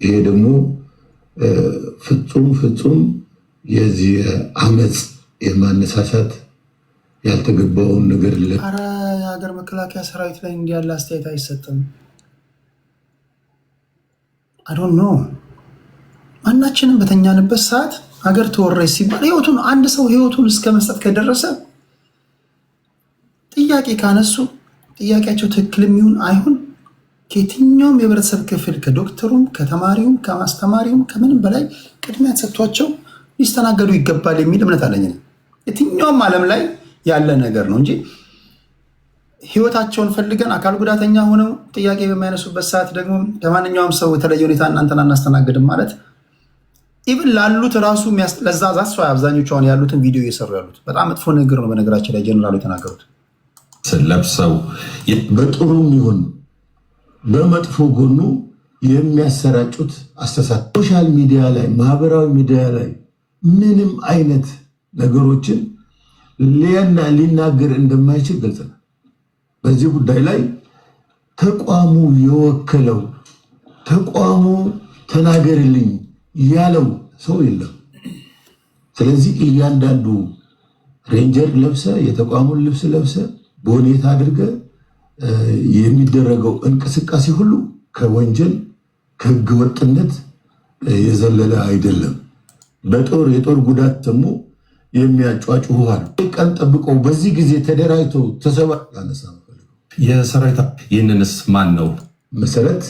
ይሄ ደግሞ ፍጹም የዚህ አመጽ የማነሳሳት ያልተገባውን ነገር ኧረ የሀገር መከላከያ ሰራዊት ላይ እንዲህ ያለ አስተያየት አይሰጥም። አዶን ኖ ማናችንም በተኛንበት ሰዓት ሀገር ተወረች ሲባል ህይወቱን አንድ ሰው ህይወቱን እስከ መስጠት ከደረሰ ጥያቄ ካነሱ ጥያቄያቸው ትክክል የሚሆን አይሁን ከየትኛውም የህብረተሰብ ክፍል ከዶክተሩም ከተማሪውም ከማስተማሪውም ከምንም በላይ ቅድሚያ ተሰጥቷቸው ሊስተናገዱ ይገባል የሚል እምነት አለኝ። የትኛውም ዓለም ላይ ያለ ነገር ነው እንጂ ህይወታቸውን ፈልገን አካል ጉዳተኛ ሆነው ጥያቄ በማይነሱበት ሰዓት ደግሞ ከማንኛውም ሰው የተለየ ሁኔታ እናንተን አናስተናግድም ማለት ኢቭን ላሉት ራሱ ለዛዛት ሰው አብዛኞቹ አሁን ያሉትን ቪዲዮ እየሰሩ ያሉት በጣም መጥፎ ነገር ነው። በነገራችን ላይ ጀነራሉ የተናገሩት ለብሰው በጥሩም ይሁን በመጥፎ ጎኑ የሚያሰራጩት አስተሳሰብ ሶሻል ሚዲያ ላይ ማህበራዊ ሚዲያ ላይ ምንም አይነት ነገሮችን ሊናገር እንደማይችል ግልጽ ነው። በዚህ ጉዳይ ላይ ተቋሙ የወከለው ተቋሙ ተናገርልኝ ያለው ሰው የለም። ስለዚህ እያንዳንዱ ሬንጀር ለብሰ የተቋሙን ልብስ ለብሰ በሁኔታ አድርገ የሚደረገው እንቅስቃሴ ሁሉ ከወንጀል ከህገ ወጥነት የዘለለ አይደለም። የጦር ጉዳት ደግሞ የሚያጫጩኋል ቀን ጠብቀው በዚህ ጊዜ ተደራጅተው ተሰባላነሳ የሰራዊት ይህንንስ ማን ነው መሰረት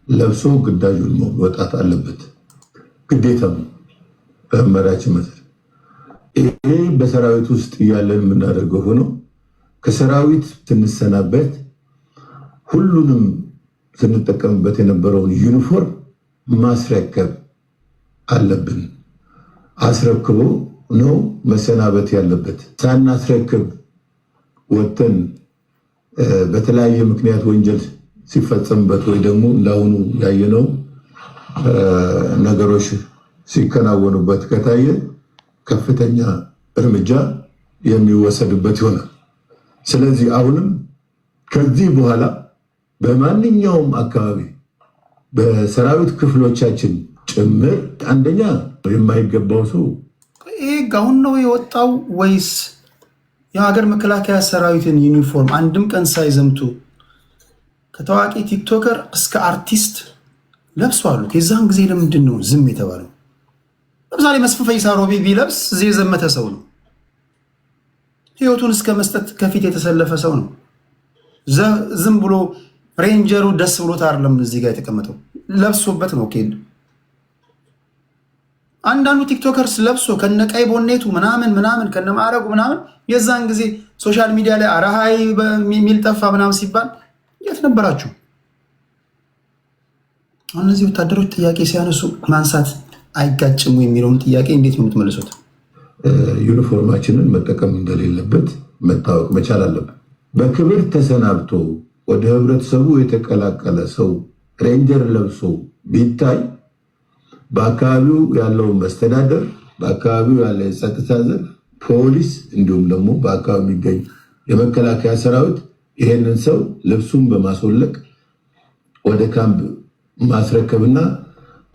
ለብሶ ግዳጁን መወጣት አለበት፣ ግዴታ ነው በመመሪያችን መሰረት። ይሄ በሰራዊት ውስጥ እያለን የምናደርገው ሆኖ ከሰራዊት ስንሰናበት ሁሉንም ስንጠቀምበት የነበረውን ዩኒፎርም ማስረከብ አለብን። አስረክቦ ነው መሰናበት ያለበት። ሳናስረክብ ወጥተን በተለያየ ምክንያት ወንጀል ሲፈጸምበት ወይ ደግሞ እንዳሁኑ ያየነው ነገሮች ሲከናወኑበት ከታየ ከፍተኛ እርምጃ የሚወሰድበት ይሆናል። ስለዚህ አሁንም ከዚህ በኋላ በማንኛውም አካባቢ በሰራዊት ክፍሎቻችን ጭምር አንደኛ የማይገባው ሰው ይሄ ጋውን ነው የወጣው ወይስ የሀገር መከላከያ ሰራዊትን ዩኒፎርም አንድም ቀን ሳይዘምቱ ከታዋቂ ቲክቶከር እስከ አርቲስት ለብሰዋል? የዛን ጊዜ ለምንድን ነው ዝም የተባለው? ለምሳሌ መስፍን ፈይሳ ሮቢ ቢለብስ እዚህ የዘመተ ሰው ነው። ህይወቱን እስከ መስጠት ከፊት የተሰለፈ ሰው ነው። ዝም ብሎ ሬንጀሩ ደስ ብሎት አይደለም እዚህ ጋር የተቀመጠው፣ ለብሶበት ነው። አንዳንዱ ቲክቶከርስ ለብሶ ከነቀይ ቦኔቱ ምናምን ከነማዕረጉ ምናምን የዛን ጊዜ ሶሻል ሚዲያ ላይ አረሃይ የሚል ጠፋ ምናምን ሲባል የት ነበራችሁ? አሁን እነዚህ ወታደሮች ጥያቄ ሲያነሱ ማንሳት አይጋጭም የሚለውን ጥያቄ እንዴት ነው የምትመልሱት? ዩኒፎርማችንን መጠቀም እንደሌለበት መታወቅ መቻል አለበት። በክብር ተሰናብቶ ወደ ህብረተሰቡ የተቀላቀለ ሰው ሬንጀር ለብሶ ቢታይ በአካባቢው ያለው መስተዳደር፣ በአካባቢው ያለ የጸጥታ ዘርፍ፣ ፖሊስ እንዲሁም ደግሞ በአካባቢ የሚገኝ የመከላከያ ሰራዊት ይሄንን ሰው ልብሱን በማስወለቅ ወደ ካምፕ ማስረከብና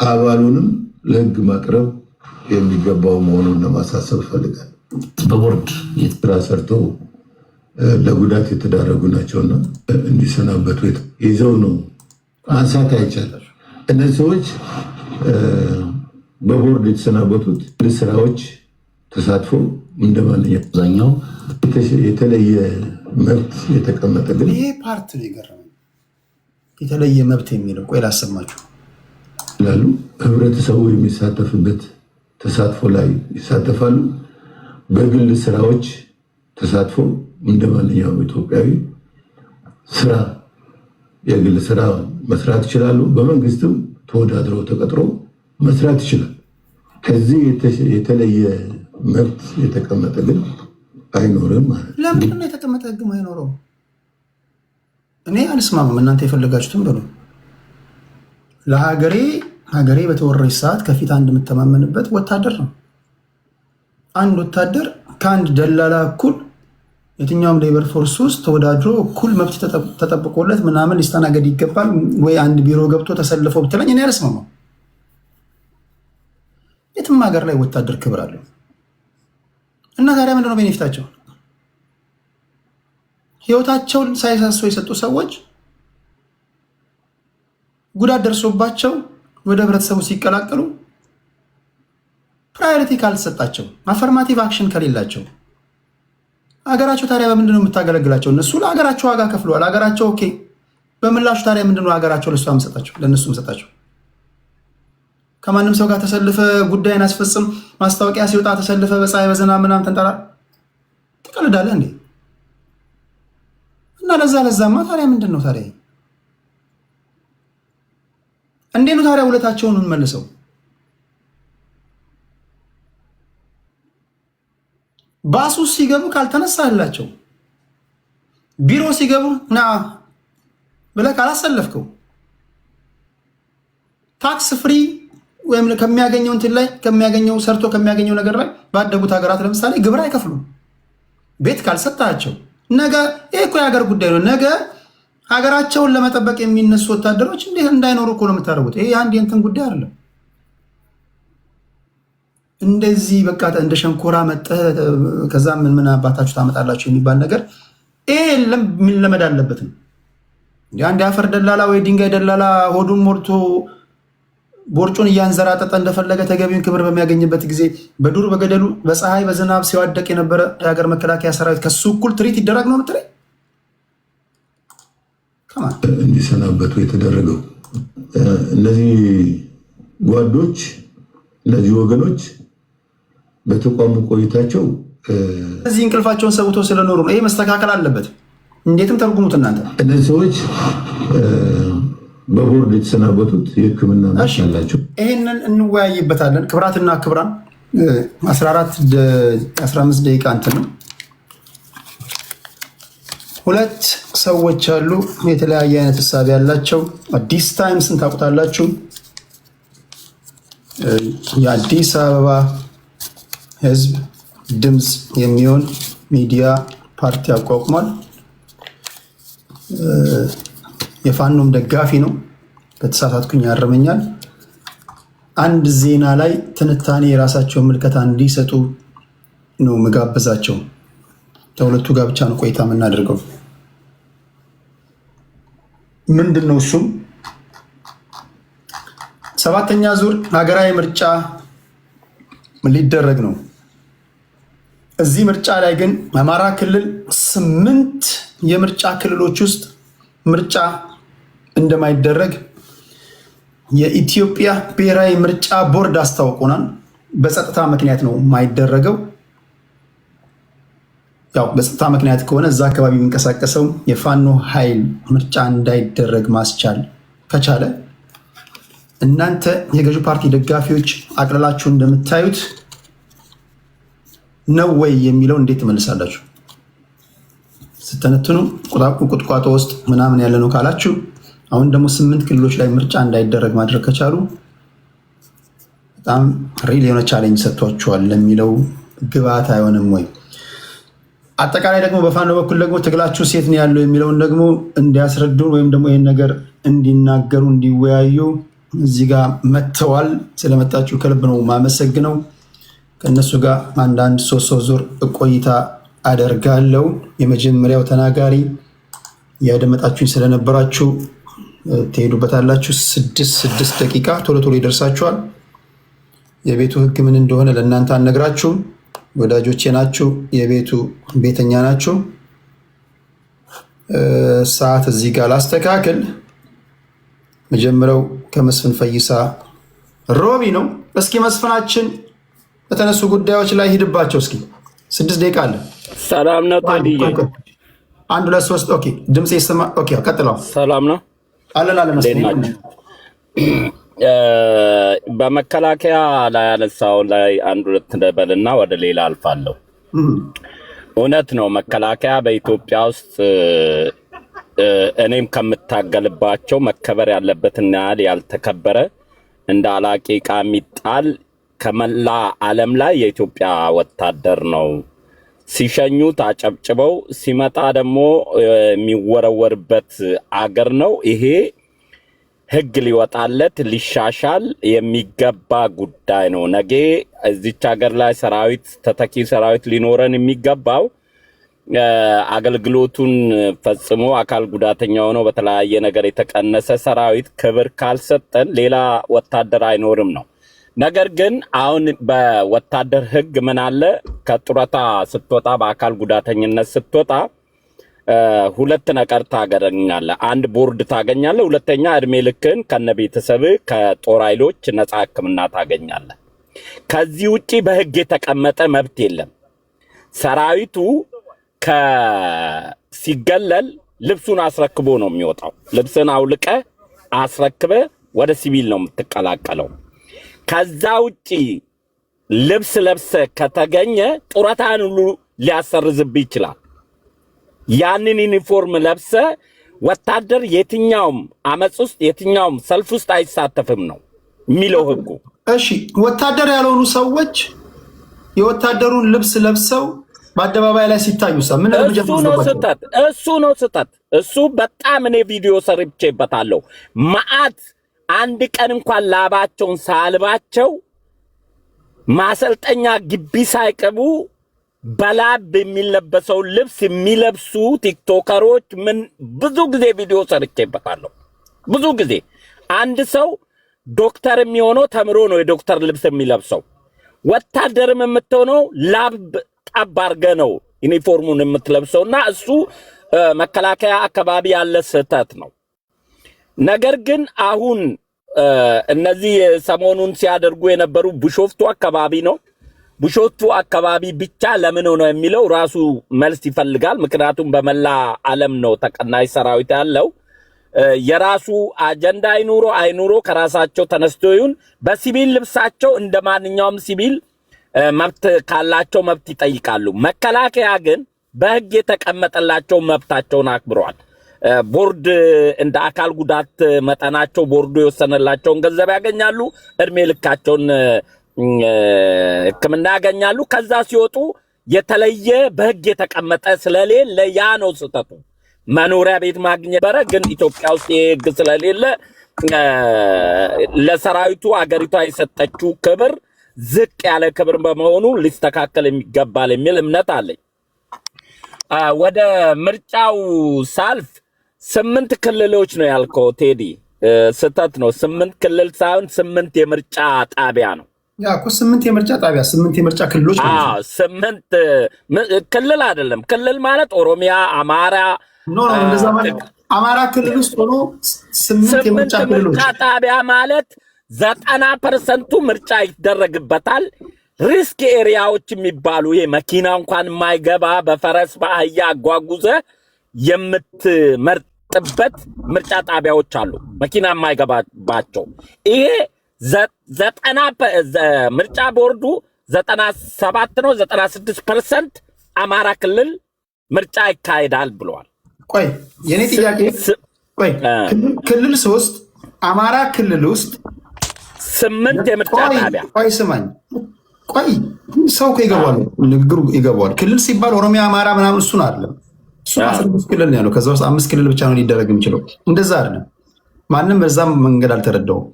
አባሉንም ለህግ ማቅረብ የሚገባው መሆኑን ለማሳሰብ ፈልጋል። በቦርድ ስራ ሰርተው ለጉዳት የተዳረጉ ናቸውና እንዲሰናበቱ ይዘው ነው አንሳት አይቻልም። እነዚህ ሰዎች በቦርድ የተሰናበቱት ስራዎች ተሳትፎ እንደማንኛውም አብዛኛው የተለየ መብት የተቀመጠ ግን ይሄ ፓርት ነው የገረመኝ። የተለየ መብት የሚለው ቆይ ላሰማችሁ ይላሉ። ህብረተሰቡ የሚሳተፍበት ተሳትፎ ላይ ይሳተፋሉ። በግል ስራዎች ተሳትፎ እንደማንኛውም ኢትዮጵያዊ ስራ የግል ስራ መስራት ይችላሉ። በመንግስትም ተወዳድረው ተቀጥሮ መስራት ይችላል። ከዚህ የተለየ መብት የተቀመጠ ግን አይኖርም ማለት። ለምንድን ነው የተቀመጠ ህግም አይኖረው? እኔ አልስማማም። እናንተ የፈለጋችሁትን በሉ። ለሀገሬ በተወረች ሰዓት ከፊት አንድ የምተማመንበት ወታደር ነው። አንድ ወታደር ከአንድ ደላላ እኩል የትኛውም ሌበር ፎርስ ውስጥ ተወዳድሮ እኩል መብት ተጠብቆለት ምናምን ሊስተናገድ ይገባል ወይ አንድ ቢሮ ገብቶ ተሰልፎ ብትለኝ እኔ አልስማማም። የትም ሀገር ላይ ወታደር ክብር አለው እና ታዲያ ምንድነው ቤኔፊታቸው? ህይወታቸውን ሳይሳሱ የሰጡ ሰዎች ጉዳት ደርሶባቸው ወደ ህብረተሰቡ ሲቀላቀሉ ፕራዮሪቲ ካልተሰጣቸው፣ አፈርማቲቭ አክሽን ከሌላቸው ሀገራቸው ታዲያ በምንድን ነው የምታገለግላቸው? እነሱ ለሀገራቸው ዋጋ ከፍለዋል። ሀገራቸው ኦኬ፣ በምላሹ ታዲያ ምንድን ነው ሀገራቸው ለእነሱ መሰጣቸው? ከማንም ሰው ጋር ተሰልፈ ጉዳይን አስፈጽም፣ ማስታወቂያ ሲወጣ ተሰልፈ በፀሐይ በዝናብ ምናምን ተንጠራ ትቀልዳለህ እንዴ? እና ለዛማ ታዲያ ምንድን ነው ታዲያ እንዴት ነው ታዲያ ውለታቸውን እንመልሰው? ባሱ ሲገቡ ካልተነሳላቸው፣ ቢሮ ሲገቡ ና ብለህ ካላሰለፍከው፣ ታክስ ፍሪ ወይም ከሚያገኘው እንትን ላይ ከሚያገኘው ሰርቶ ከሚያገኘው ነገር ላይ ባደጉት ሀገራት ለምሳሌ ግብር አይከፍሉም። ቤት ካልሰጣቸው ነገ ይሄ እኮ የሀገር ጉዳይ ነው። ነገ ሀገራቸውን ለመጠበቅ የሚነሱ ወታደሮች እንዴት እንዳይኖሩ እኮ ነው የምታደርጉት። ይሄ አንድ የእንትን ጉዳይ አይደለም። እንደዚህ በቃ እንደ ሸንኮራ መጠህ ከዛ ምን አባታችሁ ታመጣላችሁ የሚባል ነገር ይሄ የለም። ምን ለመድ አለበት ነው አንድ የአፈር ደላላ ወይ ድንጋይ ደላላ ሆዱን ሞልቶ ቦርጩን እያንዘራጠጠ እንደፈለገ ተገቢውን ክብር በሚያገኝበት ጊዜ በዱር በገደሉ በፀሐይ በዝናብ ሲዋደቅ የነበረ የሀገር መከላከያ ሰራዊት ከሱ እኩል ትሪት ይደረግ ነው የምትለኝ? እንዲሰናበቱ የተደረገው እነዚህ ጓዶች፣ እነዚህ ወገኖች በተቋሙ ቆይታቸው እዚህ እንቅልፋቸውን ሰውቶ ስለኖሩ ነው። ይሄ መስተካከል አለበት። እንዴትም ተርጉሙት እናንተ። እነዚህ ሰዎች በቦርድ የተሰናበቱት የሕክምና መብት አላቸው። ይህንን እንወያይበታለን። ክብራትና ክብራን 15 ደቂቃ እንትን ነው። ሁለት ሰዎች አሉ የተለያየ አይነት ሀሳብ ያላቸው። አዲስ ታይምስን ታውቁታላችሁ። የአዲስ አበባ ህዝብ ድምፅ የሚሆን ሚዲያ ፓርቲ አቋቁሟል። የፋኖም ደጋፊ ነው። ከተሳሳትኩኝ ያርመኛል። አንድ ዜና ላይ ትንታኔ የራሳቸውን ምልከታ እንዲሰጡ ነው ምጋብዛቸው። ከሁለቱ ጋር ብቻ ነው ቆይታ የምናደርገው። ምንድን ነው እሱም 7ኛ ዙር ሀገራዊ ምርጫ ሊደረግ ነው። እዚህ ምርጫ ላይ ግን አማራ ክልል 8 የምርጫ ክልሎች ውስጥ ምርጫ እንደማይደረግ የኢትዮጵያ ብሔራዊ ምርጫ ቦርድ አስታውቆናል። በጸጥታ ምክንያት ነው የማይደረገው። ያው በጸጥታ ምክንያት ከሆነ እዛ አካባቢ የሚንቀሳቀሰው የፋኖ ኃይል ምርጫ እንዳይደረግ ማስቻል ከቻለ እናንተ የገዢ ፓርቲ ደጋፊዎች አቅልላችሁ እንደምታዩት ነው ወይ የሚለው እንዴት ትመልሳላችሁ? ስተነትኑ ቁጥቋጦ ውስጥ ምናምን ያለ ነው ካላችሁ፣ አሁን ደግሞ 8 ክልሎች ላይ ምርጫ እንዳይደረግ ማድረግ ከቻሉ በጣም ሪል የሆነ ቻሌንጅ ሰጥቷቸዋል ለሚለው ግብአት አይሆንም ወይ? አጠቃላይ ደግሞ በፋኖ በኩል ደግሞ ትግላችሁ ሴት ነው ያለው የሚለውን ደግሞ እንዲያስረዱን ወይም ደግሞ ይህን ነገር እንዲናገሩ እንዲወያዩ እዚህ ጋር መጥተዋል። ስለመጣችሁ ከልብ ነው ማመሰግነው። ከእነሱ ጋር አንዳንድ 3 ዙር ቆይታ አደርጋለሁ። የመጀመሪያው ተናጋሪ ያደመጣችሁኝ ስለነበራችሁ ትሄዱበታላችሁ። 6 ደቂቃ ቶሎ ቶሎ ይደርሳችኋል። የቤቱ ህግ ምን እንደሆነ ለእናንተ አልነግራችሁም። ወዳጆቼ ናችሁ፣ የቤቱ ቤተኛ ናችሁ። ሰዓት እዚህ ጋር ላስተካክል። መጀመሪያው ከመስፍን ፈይሳ ሮቢ ነው። እስኪ መስፍናችን በተነሱ ጉዳዮች ላይ ሂድባቸው። እስኪ 6 ደቂቃ አለ። ሰላም ነው ታዲያ? 1 2 3 ኦኬ። ድምጽ ይሰማ? ኦኬ ቀጥለው። ሰላም ነው አለን መስፍን። በመከላከያ ላይ ያነሳው ላይ 1 2 እንደበልና ወደ ሌላ አልፋለሁ። እውነት ነው መከላከያ በኢትዮጵያ ውስጥ እኔም ከምታገልባቸው መከበር ያለበትን ያህል ያልተከበረ እንደ አላቂ ቃ የሚጣል ከመላ ዓለም ላይ የኢትዮጵያ ወታደር ነው። ሲሸኙት አጨብጭበው ሲመጣ ደግሞ የሚወረወርበት አገር ነው። ይሄ ህግ ሊወጣለት ሊሻሻል የሚገባ ጉዳይ ነው። ነገ እዚች ሀገር ላይ ሰራዊት ተተኪ ሰራዊት ሊኖረን የሚገባው አገልግሎቱን ፈጽሞ አካል ጉዳተኛ ሆኖ በተለያየ ነገር የተቀነሰ ሰራዊት ክብር ካልሰጠን ሌላ ወታደር አይኖርም ነው። ነገር ግን አሁን በወታደር ህግ ምን አለ? ከጡረታ ስትወጣ በአካል ጉዳተኝነት ስትወጣ ሁለት ነገር ታገኛለህ። አንድ ቦርድ ታገኛለህ፣ ሁለተኛ እድሜ ልክን ከነቤተሰብ ከጦር ኃይሎች ነፃ ህክምና ታገኛለህ። ከዚህ ውጪ በህግ የተቀመጠ መብት የለም። ሰራዊቱ ሲገለል ልብሱን አስረክቦ ነው የሚወጣው። ልብስን አውልቀ አስረክበ ወደ ሲቪል ነው የምትቀላቀለው። ከዛ ውጪ ልብስ ለብሰ ከተገኘ ጡረታን ሁሉ ሊያሰርዝብ ይችላል። ያንን ዩኒፎርም ለብሰ ወታደር የትኛውም አመጽ ውስጥ የትኛውም ሰልፍ ውስጥ አይሳተፍም ነው የሚለው ህጉ። እሺ ወታደር ያልሆኑ ሰዎች የወታደሩን ልብስ ለብሰው በአደባባይ ላይ ሲታዩ ምን እሱ ነው ስህተት። እሱ በጣም እኔ ቪዲዮ ሰርቼበታለሁ። መዓት አንድ ቀን እንኳን ላባቸውን ሳልባቸው ማሰልጠኛ ግቢ ሳይቀቡ በላብ የሚለበሰው ልብስ የሚለብሱ ቲክቶከሮች ምን ብዙ ጊዜ ቪዲዮ ሰርቼበታለሁ። ብዙ ጊዜ አንድ ሰው ዶክተር የሚሆነው ተምሮ ነው የዶክተር ልብስ የሚለብሰው። ወታደርም የምትሆነው ላብ ጠብ አድርገህ ነው ዩኒፎርሙን የምትለብሰውና እሱ መከላከያ አካባቢ ያለ ስህተት ነው። ነገር ግን አሁን እነዚህ ሰሞኑን ሲያደርጉ የነበሩ ቢሾፍቱ አካባቢ ነው። ቢሾፍቱ አካባቢ ብቻ ለምን ነው የሚለው ራሱ መልስ ይፈልጋል። ምክንያቱም በመላ ዓለም ነው ተቀናይ ሰራዊት ያለው። የራሱ አጀንዳ አይኑሮ ከራሳቸው ተነስቶ ይሁን በሲቪል ልብሳቸው እንደማንኛውም ሲቪል መብት ካላቸው መብት ይጠይቃሉ። መከላከያ ግን በህግ የተቀመጠላቸው መብታቸውን አክብረዋል። ቦርድ እንደ አካል ጉዳት መጠናቸው ቦርዱ የወሰነላቸውን ገንዘብ ያገኛሉ። እድሜ ልካቸውን ህክምና ያገኛሉ። ከዛ ሲወጡ የተለየ በህግ የተቀመጠ ስለሌለ ያ ነው ስህተቱ። መኖሪያ ቤት ማግኘት በረ ግን ኢትዮጵያ ውስጥ ህግ ስለሌለ ለሰራዊቱ አገሪቷ የሰጠችው ክብር ዝቅ ያለ ክብር በመሆኑ ሊስተካከል የሚገባል የሚል እምነት አለኝ። ወደ ምርጫው ሳልፍ 8 ክልሎች ነው ያልከው ቴዲ፣ ስህተት ነው። 8 ክልል ሳይሆን 8 የምርጫ ጣቢያ ነው። ያ እኮ 8 የምርጫ ጣቢያ 8 የምርጫ ክልሎች ነው። 8 ክልል አይደለም። ክልል ማለት ኦሮሚያ፣ አማራ እንደዛ ማለት አማራ ክልል ውስጥ ሆኖ 8 የምርጫ ክልሎች ጣቢያ ማለት 90% ምርጫ ይደረግበታል። ሪስክ ኤሪያዎች የሚባሉ ይሄ መኪና እንኳን የማይገባ በፈረስ በአህያ አጓጉዘ የምትመርጥበት ምርጫ ጣቢያዎች አሉ፣ መኪና የማይገባባቸው። ይሄ 90 ምርጫ ቦርዱ 97 ነው 96% አማራ ክልል ምርጫ ይካሄዳል ብለዋል። ቆይ የኔ ጥያቄ ክልል 3 አማራ ክልል ውስጥ 8 የምርጫ ጣቢያ። ቆይ ስማኝ፣ ቆይ ሰው ይገባል፣ ንግግሩ ይገባል። ክልል ሲባል ኦሮሚያ፣ አማራ ምናምን እሱን አይደለም። እሱ 15 ክልል ነው ያለው። ከዛ ውስጥ 5 ክልል ብቻ ነው ሊደረግ የሚችለው። እንደዛ አይደለም። ማንም በዛም መንገድ አልተረዳውም።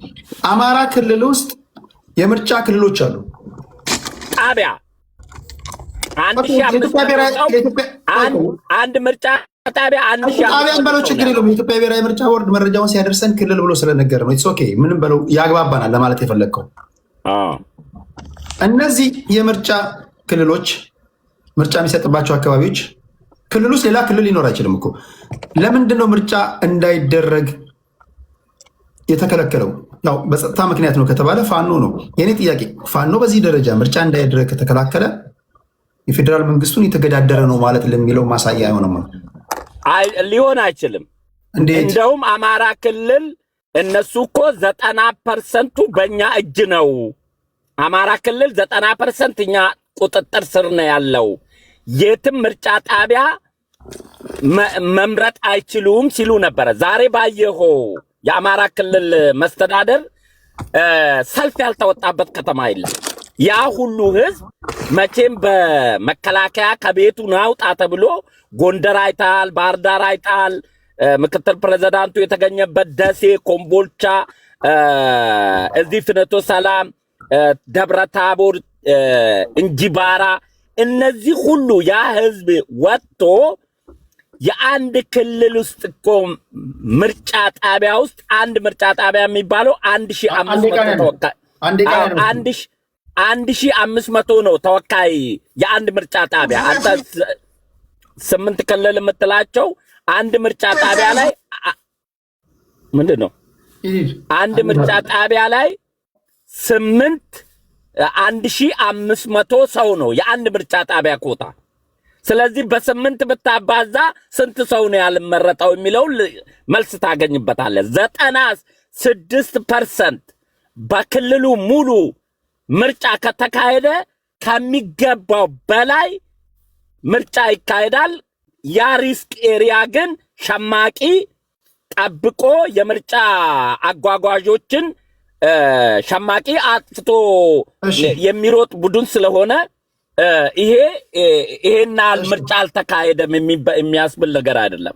አማራ ክልል ውስጥ የምርጫ ክልሎች አሉ። ጣቢያ አንድ ምርጫ ጣቢያ 1500 ጣቢያን በለው ችግር የለውም። የኢትዮጵያ ብሔራዊ ምርጫ ቦርድ መረጃውን ሲያደርሰን ክልል ብሎ ስለነገረ ነው። ኢትስ ኦኬ፣ ምንም በለው ያግባባናል ለማለት የፈለግከው። እነዚህ የምርጫ ክልሎች ምርጫ የሚሰጥባቸው አካባቢዎች ክልል ውስጥ ሌላ ክልል ሊኖር አይችልም እኮ። ለምንድን ነው ምርጫ እንዳይደረግ የተከለከለው? ያው በጸጥታ ምክንያት ነው ከተባለ ፋኖ ነው። የኔ ጥያቄ ፋኖ በዚህ ደረጃ ምርጫ እንዳይደረግ ከተከላከለ የፌዴራል መንግስቱን የተገዳደረ ነው ማለት ለሚለው ማሳያ አይሆንም። ሊሆን አይችልም። እንደውም አማራ ክልል እነሱ እኮ 90% በእኛ እጅ ነው። አማራ ክልል 90% እኛ ቁጥጥር ስር ነው ያለው። የትም ምርጫ ጣቢያ መምረጥ አይችሉም ሲሉ ነበረ። ዛሬ ባየኸው የአማራ ክልል መስተዳደር ሰልፍ ያልተወጣበት ከተማ የለም። ያ ሁሉ ህዝብ መቼም በመከላከያ ከቤቱ ናውጣ ተብሎ ጎንደር አይታል፣ ባህር ዳር አይታል፣ ምክትል ፕሬዝዳንቱ የተገኘበት ደሴ፣ ኮምቦልቻ፣ እዚህ ፍኖተ ሰላም፣ ደብረ ታቦር፣ እንጂባራ እነዚህ ሁሉ ያ ህዝብ ወጥቶ የአንድ ክልል ውስጥ እኮ ምርጫ ጣቢያ ውስጥ አንድ ምርጫ ጣቢያ የሚባለው 1500 ተወካይ 1500 ነው ተወካይ የአንድ ምርጫ ጣቢያ። አንተ 8 ክልል የምትላቸው አንድ ምርጫ ጣቢያ ላይ ምንድነው? አንድ ምርጫ ጣቢያ ላይ 1500 ሰው ነው የአንድ ምርጫ ጣቢያ ኮታ። ስለዚህ በ8 ብታባዛ ስንት ሰው ነው ያልመረጠው የሚለው መልስ ታገኝበታለህ። 96% በክልሉ ሙሉ ምርጫ ከተካሄደ ከሚገባው በላይ ምርጫ ይካሄዳል። ያ ሪስክ ኤሪያ ግን ሸማቂ ጠብቆ የምርጫ አጓጓዦችን ሸማቂ አጥፍቶ የሚሮጥ ቡድን ስለሆነ ይሄና ምርጫ አልተካሄደም የሚያስብል ነገር አይደለም።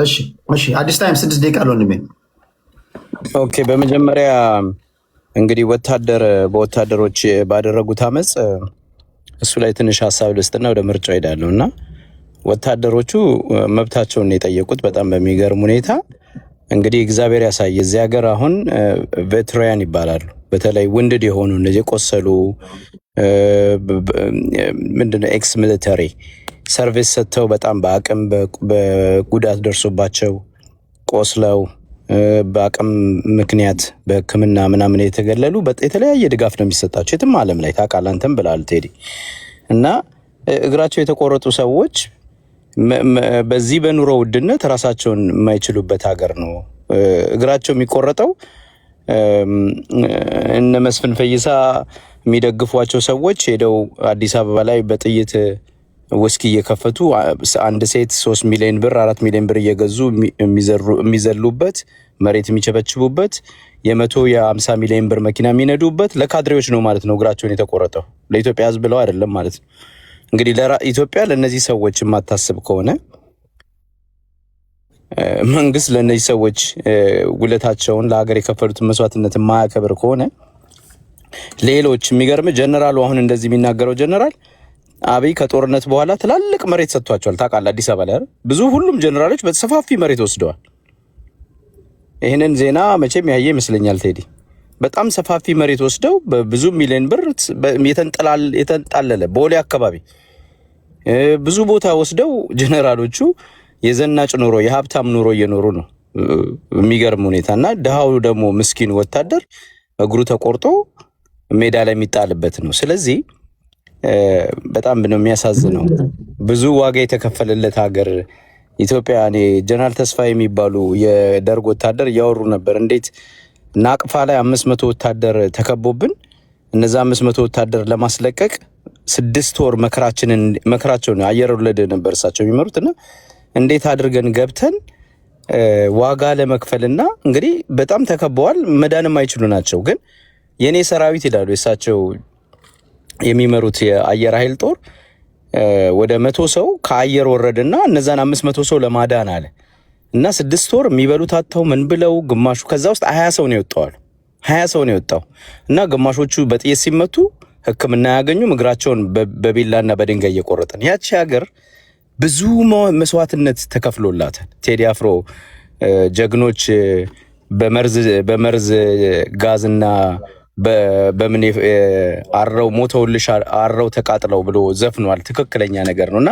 እሺ አዲስ ታይም 6 ደቂቃ ወንድሜ። ኦኬ በመጀመሪያ እንግዲህ በወታደሮች ባደረጉት አመጽ እሱ ላይ ትንሽ ሀሳብ ልስጥና ወደ ምርጫው ሄዳለሁ። እና ወታደሮቹ መብታቸውን የጠየቁት በጣም በሚገርም ሁኔታ እንግዲህ እግዚአብሔር ያሳየ። እዚህ ሀገር አሁን ቬትራን ይባላሉ። በተለይ ውንድድ የሆኑ እነዚህ የቆሰሉ ምንድነው ኤክስ ሚሊተሪ ሰርቪስ ሰጥተው በጣም በአቅም በጉዳት ደርሶባቸው ቆስለው በአቅም ምክንያት በሕክምና ምናምን የተገለሉ የተለያየ ድጋፍ ነው የሚሰጣቸው የትም ዓለም ላይ ታውቃለህ፣ አንተም ብለሃል ቴዲ። እና እግራቸው የተቆረጡ ሰዎች በዚህ በኑሮ ውድነት ራሳቸውን የማይችሉበት ሀገር ነው እግራቸው የሚቆረጠው። እነ መስፍን ፈይሳ የሚደግፏቸው ሰዎች ሄደው አዲስ አበባ ላይ በጥይት ውስኪ እየከፈቱ አንድ ሴት 3 ሚሊዮን ብር 4 ሚሊዮን ብር እየገዙ የሚዘሉበት መሬት የሚቸበችቡበት የ150 ሚሊዮን ብር መኪና የሚነዱበት ለካድሬዎች ነው ማለት ነው እግራቸውን የተቆረጠው። ለኢትዮጵያ ሕዝብ ብለው አይደለም ማለት ነው። እንግዲህ ኢትዮጵያ ለነዚህ ሰዎች የማታስብ ከሆነ መንግስት ለነዚህ ሰዎች ውለታቸውን ለሀገር የከፈሉትን መስዋዕትነት የማያከብር ከሆነ ሌሎች የሚገርም ጀነራሉ አሁን እንደዚህ የሚናገረው ጀነራል አብይ ከጦርነት በኋላ ትላልቅ መሬት ሰጥቷቸዋል። ታውቃለህ አዲስ አበባ ላይ ብዙ ሁሉም ጀነራሎች በሰፋፊ መሬት ወስደዋል። ይሄንን ዜና መቼም ያየ ይመስለኛል ቴዲ። በጣም ሰፋፊ መሬት ወስደው በብዙ ሚሊዮን ብር የተንጣለለ ቦሌ አካባቢ ብዙ ቦታ ወስደው ጀነራሎቹ የዘናጭ ኑሮ የሀብታም ኑሮ እየኖሩ ነው የሚገርም ሁኔታና ድሃው ደግሞ ምስኪን ወታደር እግሩ ተቆርጦ ሜዳ ላይ የሚጣልበት ነው። ስለዚህ በጣም ነው የሚያሳዝነው። ብዙ ዋጋ የተከፈለለት ሀገር ኢትዮጵያ። እኔ ጀነራል ተስፋ የሚባሉ የደርግ ወታደር እያወሩ ነበር። እንዴት ናቅፋ ላይ 500 ወታደር ተከቦብን እነዛ 500 ወታደር ለማስለቀቅ 6 ወር መከራቸውን አየር ወለድ ነበር እሳቸው የሚመሩትና እንዴት አድርገን ገብተን ዋጋ ለመክፈልና እንግዲህ በጣም ተከበዋል። መዳንም አይችሉ ናቸው። ግን የኔ ሰራዊት ይላሉ የእሳቸው የሚመሩት የአየር ኃይል ጦር ወደ 100 ሰው ከአየር ወረደና እነዛን 500 ሰው ለማዳን አለ እና 6 ወር የሚበሉት አጥተው ምን ብለው ግማሹ ከዛ ውስጥ 20 ሰው ነው የወጣው 20 ሰው ነው የወጣው እና ግማሾቹ በጥይት ሲመቱ ሕክምና ያገኙ እግራቸውን በቢላና በድንጋይ እየቆረጠን። ያቺ ሀገር ብዙ መስዋዕትነት ተከፍሎላታል። ቴዲ አፍሮ ጀግኖች በመርዝ ጋዝና በምን አረው ሞተውልሽ አረው ተቃጥለው ብሎ ዘፍኗል። ትክክለኛ ነገር ነውና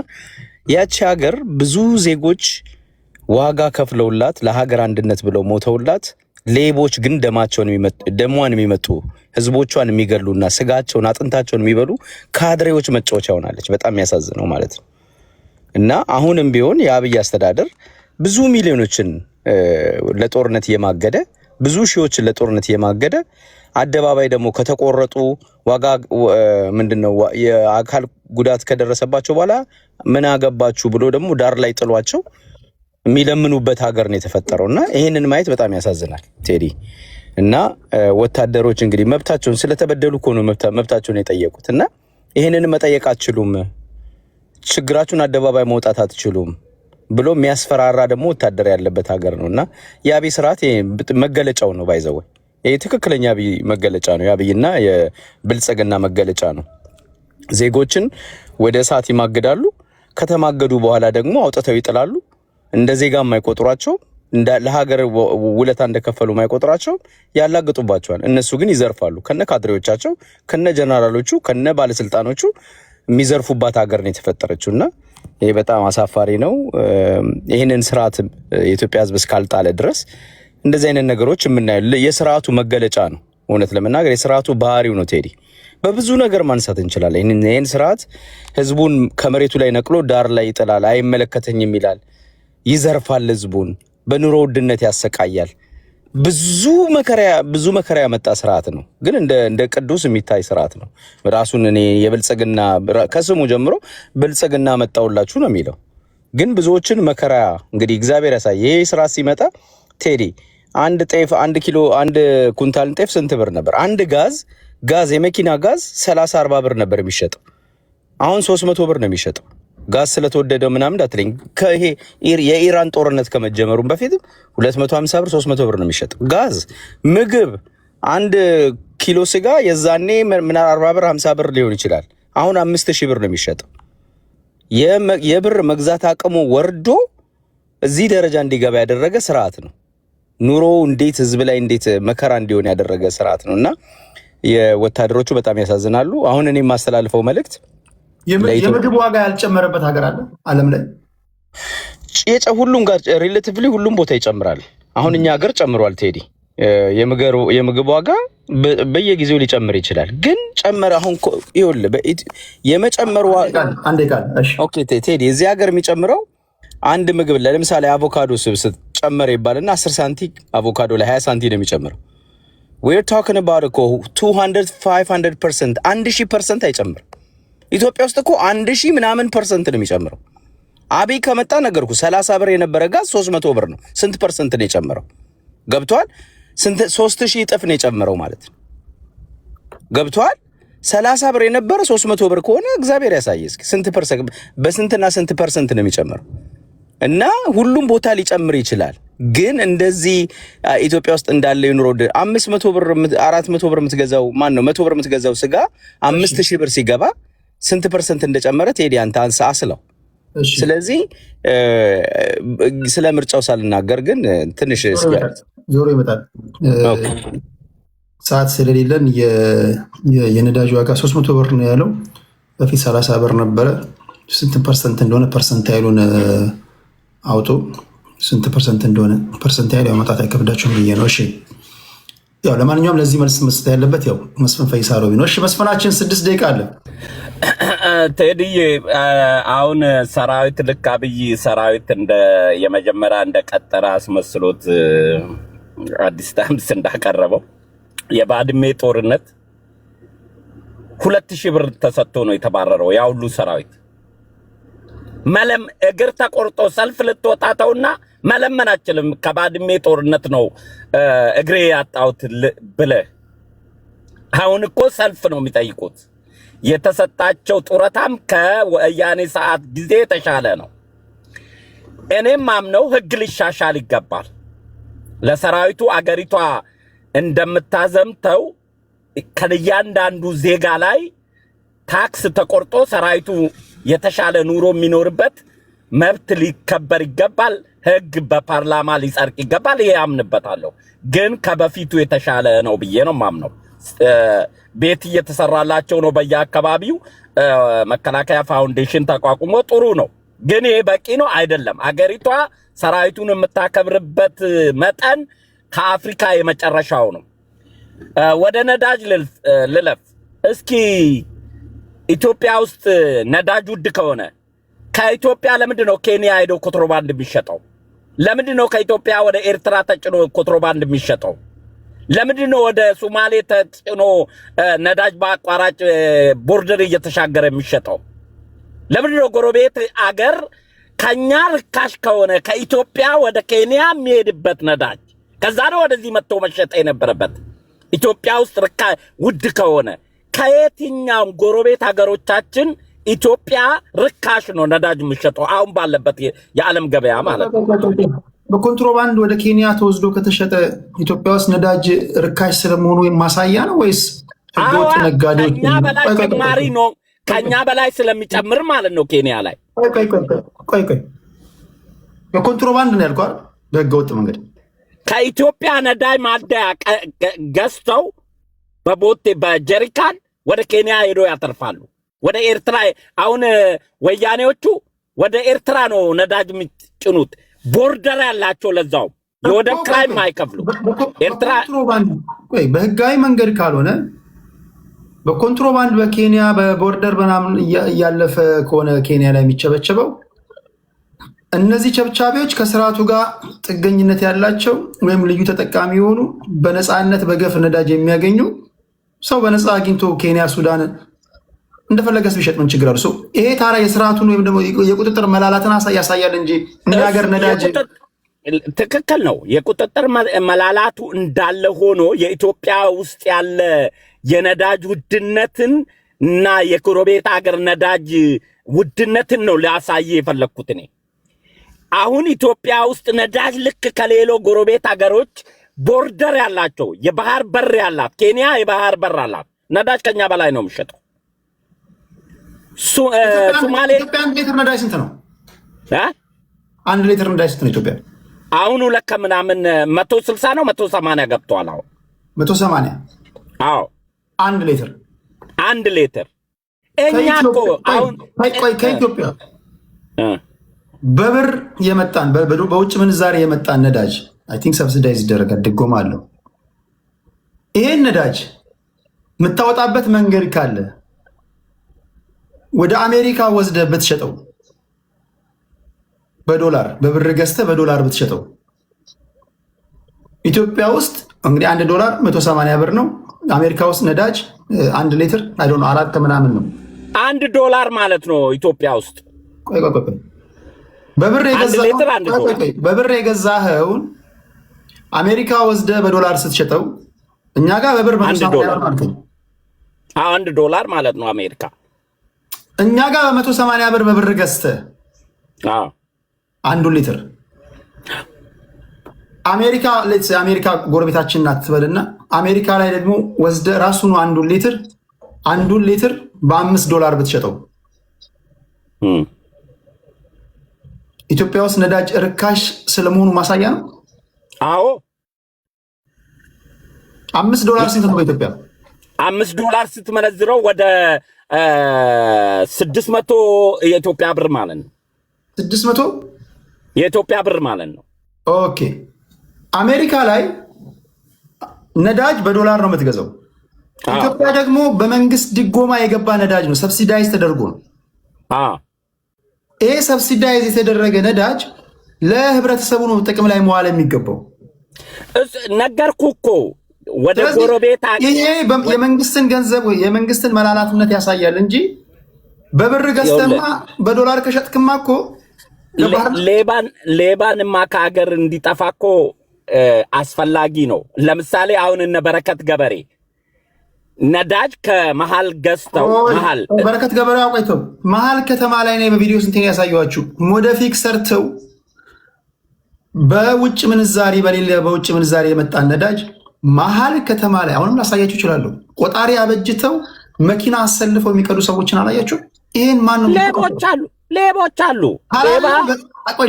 ያቺ ሀገር ብዙ ዜጎች ዋጋ ከፍለውላት ለሀገር አንድነት ብለው ሞተውላት፣ ሌቦች ግን ደሟን የሚመጡ ህዝቦቿን የሚገሉና ስጋቸውን አጥንታቸውን የሚበሉ ካድሬዎች መጫወቻ ሆናለች። በጣም የሚያሳዝነው ማለት ነው። እና አሁንም ቢሆን የአብይ አስተዳደር ብዙ ሚሊዮኖችን ለጦርነት እየማገደ ብዙ ሺዎችን ለጦርነት እየማገደ አደባባይ ደግሞ ከተቆረጡ ዋጋ ምንድነው የአካል ጉዳት ከደረሰባቸው በኋላ ምን አገባችሁ ብሎ ደግሞ ዳር ላይ ጥሏቸው የሚለምኑበት ሀገር ነው የተፈጠረውና ይሄንን ማየት በጣም ያሳዝናል ቴዲ። እና ወታደሮች እንግዲህ መብታቸውን ስለተበደሉ እኮ ነው መብታቸውን የጠየቁት እና ይሄንን መጠየቅ አትችሉም፣ ችግራችሁን አደባባይ መውጣት አትችሉም ብሎ የሚያስፈራራ ደግሞ ወታደር ያለበት ሀገር ነውና የአብይ ስርዓት መገለጫው ነው። ባይዘው ይሄ ትክክለኛ አብይ መገለጫ ነው። የአብይና የብልጽግና መገለጫ ነው። ዜጎችን ወደ እሳት ይማግዳሉ። ከተማገዱ በኋላ ደግሞ አውጥተው ይጥላሉ። እንደ ዜጋ የማይቆጥሯቸው ለሀገር ውለታ እንደከፈሉ የማይቆጥሯቸው ያላግጡባቸዋል። እነሱ ግን ይዘርፋሉ። ከነ ካድሬዎቻቸው፣ ከነ ጀነራሎቹ፣ ከነ ባለስልጣኖቹ የሚዘርፉባት ሀገር ነው የተፈጠረችውና ይሄ በጣም አሳፋሪ ነው። ይህንን ስርዓት የኢትዮጵያ ሕዝብ እስካልጣለ ድረስ እንደዚህ አይነት ነገሮች የምናየው የስርዓቱ መገለጫ ነው። እውነት ለመናገር የስርዓቱ ባህሪው ነው። ቴዲ በብዙ ነገር ማንሳት እንችላለን። ይህን ስርዓት ህዝቡን ከመሬቱ ላይ ነቅሎ ዳር ላይ ይጥላል፣ አይመለከተኝም ይላል፣ ይዘርፋል፣ ህዝቡን በኑሮ ውድነት ያሰቃያል። ብዙ መከራ ያመጣ ስርዓት ነው። ግን እንደ ቅዱስ የሚታይ ስርዓት ነው። ራሱን እኔ የብልጽግና ከስሙ ጀምሮ ብልጽግና መጣውላችሁ ነው የሚለው። ግን ብዙዎችን መከራ እንግዲህ እግዚአብሔር ያሳይ። ይሄ ስርዓት ሲመጣ ቴዲ አንድ ጤፍ 1 ኪሎ 1 ኩንታል ጤፍ ስንት ብር ነበር? አንድ ጋዝ የመኪና ጋዝ 30-40 ብር ነበር የሚሸጠው። አሁን 300 ብር ነው የሚሸጠው። ጋዝ ስለተወደደው ምናምን እንዳትለኝ። ከይሄ የኢራን ጦርነት ከመጀመሩም በፊት 250 ብር 300 ብር ነው የሚሸጠው ጋዝ። ምግብ 1 ኪሎ ስጋ የዛኔ ምን 40 ብር 50 ብር ሊሆን ይችላል። አሁን 5000 ብር ነው የሚሸጠው። የብር መግዛት አቅሙ ወርዶ እዚህ ደረጃ እንዲገባ ያደረገ ስርዓት ነው። ኑሮ እንዴት ህዝብ ላይ እንዴት መከራ እንዲሆን ያደረገ ስርዓት ነውና የወታደሮቹ በጣም ያሳዝናሉ። አሁን እኔ የማስተላልፈው መልእክት የምግብ ዋጋ ያልጨመረበት ሀገር አለ ዓለም ላይ? ሁሉም ጋር ሪሌቲቭሊ ሁሉም ቦታ ይጨምራል። አሁን እኛ ሀገር ጨምሯል ቴዲ። የምግብ ዋጋ በየጊዜው ሊጨምር ይችላል። ግን ጨመረ አሁን ይኸውልህ የመጨመሩ አንዴ ቃል እሺ ኦኬ ቴዲ እዚህ ሀገር የሚጨምረው አንድ ምግብ ለምሳሌ አቮካዶ ስብስብ ጨመረ ይባልና 10 ሳንቲ አቮካዶ ላይ 20 ሳንቲ ነው የሚጨምረው። we're talking about እኮ 200-500% 1000% አይጨምርም። ኢትዮጵያ ውስጥ እኮ 1000 ምናምን % ነው የሚጨምረው። አብይ ከመጣ ነገርኩ 30 ብር የነበረ ጋዝ 300 ብር ነው። ስንት % ነው የጨመረው? ገብቷል? ስንት 3000 እጥፍ ነው የጨመረው ማለት ነው። ገብቷል? 30 ብር የነበረ 300 ብር ከሆነ እግዚአብሔር ያሳየ እስኪ ስንት %፣ በስንትና ስንት % ነው የሚጨምረው? እና ሁሉም ቦታ ሊጨምር ይችላል። ግን እንደዚህ ኢትዮጵያ ውስጥ እንዳለ የኑሮ 500 ብር 400 ብር የምትገዛው ማን ነው 100 ብር የምትገዛው ስጋ 5000 ብር ሲገባ ስንት % እንደጨመረ ቴዲ አንተ አስለው። ስለዚህ ስለ ምርጫው ሳልናገር ግን ትንሽ ዞሮ ይመጣል። ሰዓት ስለሌለን የነዳጅ ዋጋ 300 ብር ነው ያለው። በፊት 30 ብር ነበረ። ስንት % እንደሆነ ፐርሰንታይሉን አውጡ። ስንት % እንደሆነ ፐርሰንታይል ያመጣት አይከብዳችሁም ብዬ ነው። እሺ ያው ለማንኛውም ለዚህ መልስ መስጠት ያለበት ያው መስፍን ፈይሳ ሮቢ ነው። እሺ መስፍናችን 6 ደቂቃ አለ። ቴዲዬ አሁን ሰራዊት ልክ አብይ ሰራዊት እንደ የመጀመሪያ እንደቀጠረ አስመስሎት አዲስ ታይምስ እንዳቀረበው የባድሜ ጦርነት 2000 ብር ተሰጥቶ ነው የተባረረው ያ ሁሉ ሰራዊት። መለም እግር ተቆርጦ ሰልፍ ልትወጣተውና መለመን አችልም። ከባድሜ ጦርነት ነው እግሬ ያጣውት ብለህ አሁን እኮ ሰልፍ ነው የሚጠይቁት። የተሰጣቸው ጡረታም ከወያኔ ሰዓት ጊዜ የተሻለ ነው። እኔም ማምነው ህግ ሊሻሻል ይገባል። ለሰራዊቱ አገሪቷ እንደምታዘምተው ከእያንዳንዱ ዜጋ ላይ ታክስ ተቆርጦ ሰራዊቱ የተሻለ ኑሮ የሚኖርበት መብት ሊከበር ይገባል። ህግ በፓርላማ ሊጸድቅ ይገባል። ይሄ አምንበታለሁ። ግን ከበፊቱ የተሻለ ነው ብዬ ነው ማምነው። ቤት እየተሰራላቸው ነው በየአካባቢው። መከላከያ ፋውንዴሽን ተቋቁሞ ጥሩ ነው። ግን ይሄ በቂ ነው አይደለም። አገሪቷ ሰራዊቱን የምታከብርበት መጠን ከአፍሪካ የመጨረሻው ነው። ወደ ነዳጅ ልለፍ እስኪ። ኢትዮጵያ ውስጥ ነዳጅ ውድ ከሆነ ከኢትዮጵያ ለምንድን ነው ኬንያ ሄዶ ኮንትሮባንድ የሚሸጠው? ለምንድን ነው ከኢትዮጵያ ወደ ኤርትራ ተጭኖ ኮንትሮባንድ የሚሸጠው? ለምንድን ነው ወደ ሶማሌ ተጭኖ ነዳጅ በአቋራጭ ቦርደር እየተሻገረ የሚሸጠው? ለምንድን ነው ጎረቤት አገር ከኛ ርካሽ ከሆነ ከኢትዮጵያ ወደ ኬንያ የሚሄድበት ነዳጅ ከዛ ነው ወደዚህ መጥቶ መሸጥ የነበረበት። ኢትዮጵያ ውስጥ ውድ ከሆነ ከየትኛውም ጎረቤት ሀገሮቻችን ኢትዮጵያ ርካሽ ነው ነዳጅ የሚሸጠው አሁን ባለበት የዓለም ገበያ ማለት ነው። በኮንትሮባንድ ወደ ኬንያ ተወስዶ ከተሸጠ ኢትዮጵያ ውስጥ ነዳጅ ርካሽ ስለመሆኑ ማሳያ ነው ወይስ ህገወጥ ነጋዴዎች ከኛ በላይ ጭማሪ ነው? ከኛ በላይ ስለሚጨምር ማለት ነው ኬንያ ላይ። ቆይ በኮንትሮባንድ ነው ያልኩህ አይደል? በህገወጥ መንገድ ከኢትዮጵያ ነዳጅ ማደያ ገዝተው በቦቴ በጀሪካን ወደ ኬንያ ሄዶ ያተርፋሉ። ወደ ኤርትራ አሁን ወያኔዎቹ ወደ ኤርትራ ነው ነዳጅ የሚጭኑት። ቦርደር ያላቸው ለዛው የወደብ ክራይ ማይከፍሉ ኤርትራ በህጋዊ መንገድ ካልሆነ በኮንትሮባንድ በኬንያ በቦርደር ምናምን እያለፈ ከሆነ ኬንያ ላይ የሚቸበቸበው እነዚህ ቸብቻቢዎች ከስርዓቱ ጋር ጥገኝነት ያላቸው ወይም ልዩ ተጠቃሚ የሆኑ በነፃነት በገፍ ነዳጅ የሚያገኙ ሰው በነፃ አግኝቶ ኬንያ ሱዳን እንደፈለገስ ቢሸጥ ምን ችግር አለው? ይሄ ታራ የስርዓቱን ወይም ደግሞ የቁጥጥር መላላትን ያሳያል እንጂ እኛ ሀገር ነዳጅ ትክክል ነው። የቁጥጥር መላላቱ እንዳለ ሆኖ የኢትዮጵያ ውስጥ ያለ የነዳጅ ውድነትን እና የጎረቤት ሀገር ነዳጅ ውድነትን ነው ሊያሳይ የፈለግኩት እኔ። አሁን ኢትዮጵያ ውስጥ ነዳጅ ልክ ከሌሎ ጎረቤት ሀገሮች ቦርደር ያላቸው የባህር በር ያላት ኬንያ የባህር በር አላት። ነዳጅ ከኛ በላይ ነው የሚሸጠው። ሶማሌ ኢትዮጵያ አንድ ሊትር ነዳጅ ስንት ነው? አንድ ሊትር ነዳጅ ስንት ነው ኢትዮጵያ? አሁን ሁለት ከምናምን 160 ነው 180 ገብቷል። አሁን 180 አዎ አንድ ሊትር እኛ እኮ አሁን ከኢትዮጵያ በብር የመጣን በውጭ ምንዛሬ የመጣን ነዳጅ አይ ቲንክ ሰብሲዳይዝ ይደረጋል፣ ድጎማ አለው። ይሄን ነዳጅ የምታወጣበት መንገድ ካለ ወደ አሜሪካ ወስደህ ብትሸጠው በዶላር በብር ገዝተህ በዶላር ብትሸጠው ኢትዮጵያ ውስጥ እንግዲህ $1 180 ብር ነው። አሜሪካ ውስጥ ነዳጅ 1 ሊትር አይ ዶንት ኖ 4 ምናምን ነው። $1 ማለት ነው ኢትዮጵያ ውስጥ። ቆይ በብር የገዛኸውን አሜሪካ ወስደህ በዶላር ስትሸጠው እኛ ጋር በብር $180 ማለት ነው። $1 ማለት ነው አሜሪካ። እኛ ጋር $180 ብር በብር ገዝተህ አንዱ ሊትር አሜሪካ ጎረቤታችን ናት ትበልና አሜሪካ ላይ ደግሞ ወስደህ ራሱን አንዱን ሊትር $5 ብትሸጠው ኢትዮጵያ ውስጥ ነዳጅ ርካሽ ስለመሆኑ ማሳያ ነው። አዎ $5 ስንት ነው በኢትዮጵያ? $5 ስትመነዝረው ወደ 600 የኢትዮጵያ ብር ማለት ነው። 600 የኢትዮጵያ ብር ማለት ነው። ኦኬ አሜሪካ ላይ ነዳጅ በዶላር ነው የምትገዛው። ኢትዮጵያ ደግሞ በመንግስት ድጎማ የገባ ነዳጅ ነው፣ ሰብሲዳይዝ ተደርጎ ነው። ይሄ ሰብሲዳይዝ የተደረገ ነዳጅ ለህብረተሰቡ ነው ጥቅም ላይ መዋል የሚገባው። ነገርኩህ እኮ ወደ ጎረቤት ይሄ የመንግስትን ገንዘብ የመንግስትን መላላትነት ያሳያል እንጂ በብር ገዝተማ በዶላር ከሸጥክማ እኮ ሌባንማ ከሀገር እንዲጠፋ እኮ አስፈላጊ ነው። ለምሳሌ አሁን እነ በረከት ገበሬ ነዳጅ ከመሃል ገዝተው በረከት ገበሬ አውቀይተው መሃል ከተማ ላይ ነው በቪዲዮ ስንቴን ያሳየኋችሁ። ሞደፊክ ሰርተው በውጭ ምንዛሪ በሌለ በውጭ ምንዛሪ የመጣን ነዳጅ መሃል ከተማ ላይ አሁንም ላሳያችሁ ይችላሉ። ቆጣሪ አበጅተው መኪና አሰልፈው የሚቀዱ ሰዎችን አላያችሁ? ይሄን ማን ነው? ሌቦች አሉ።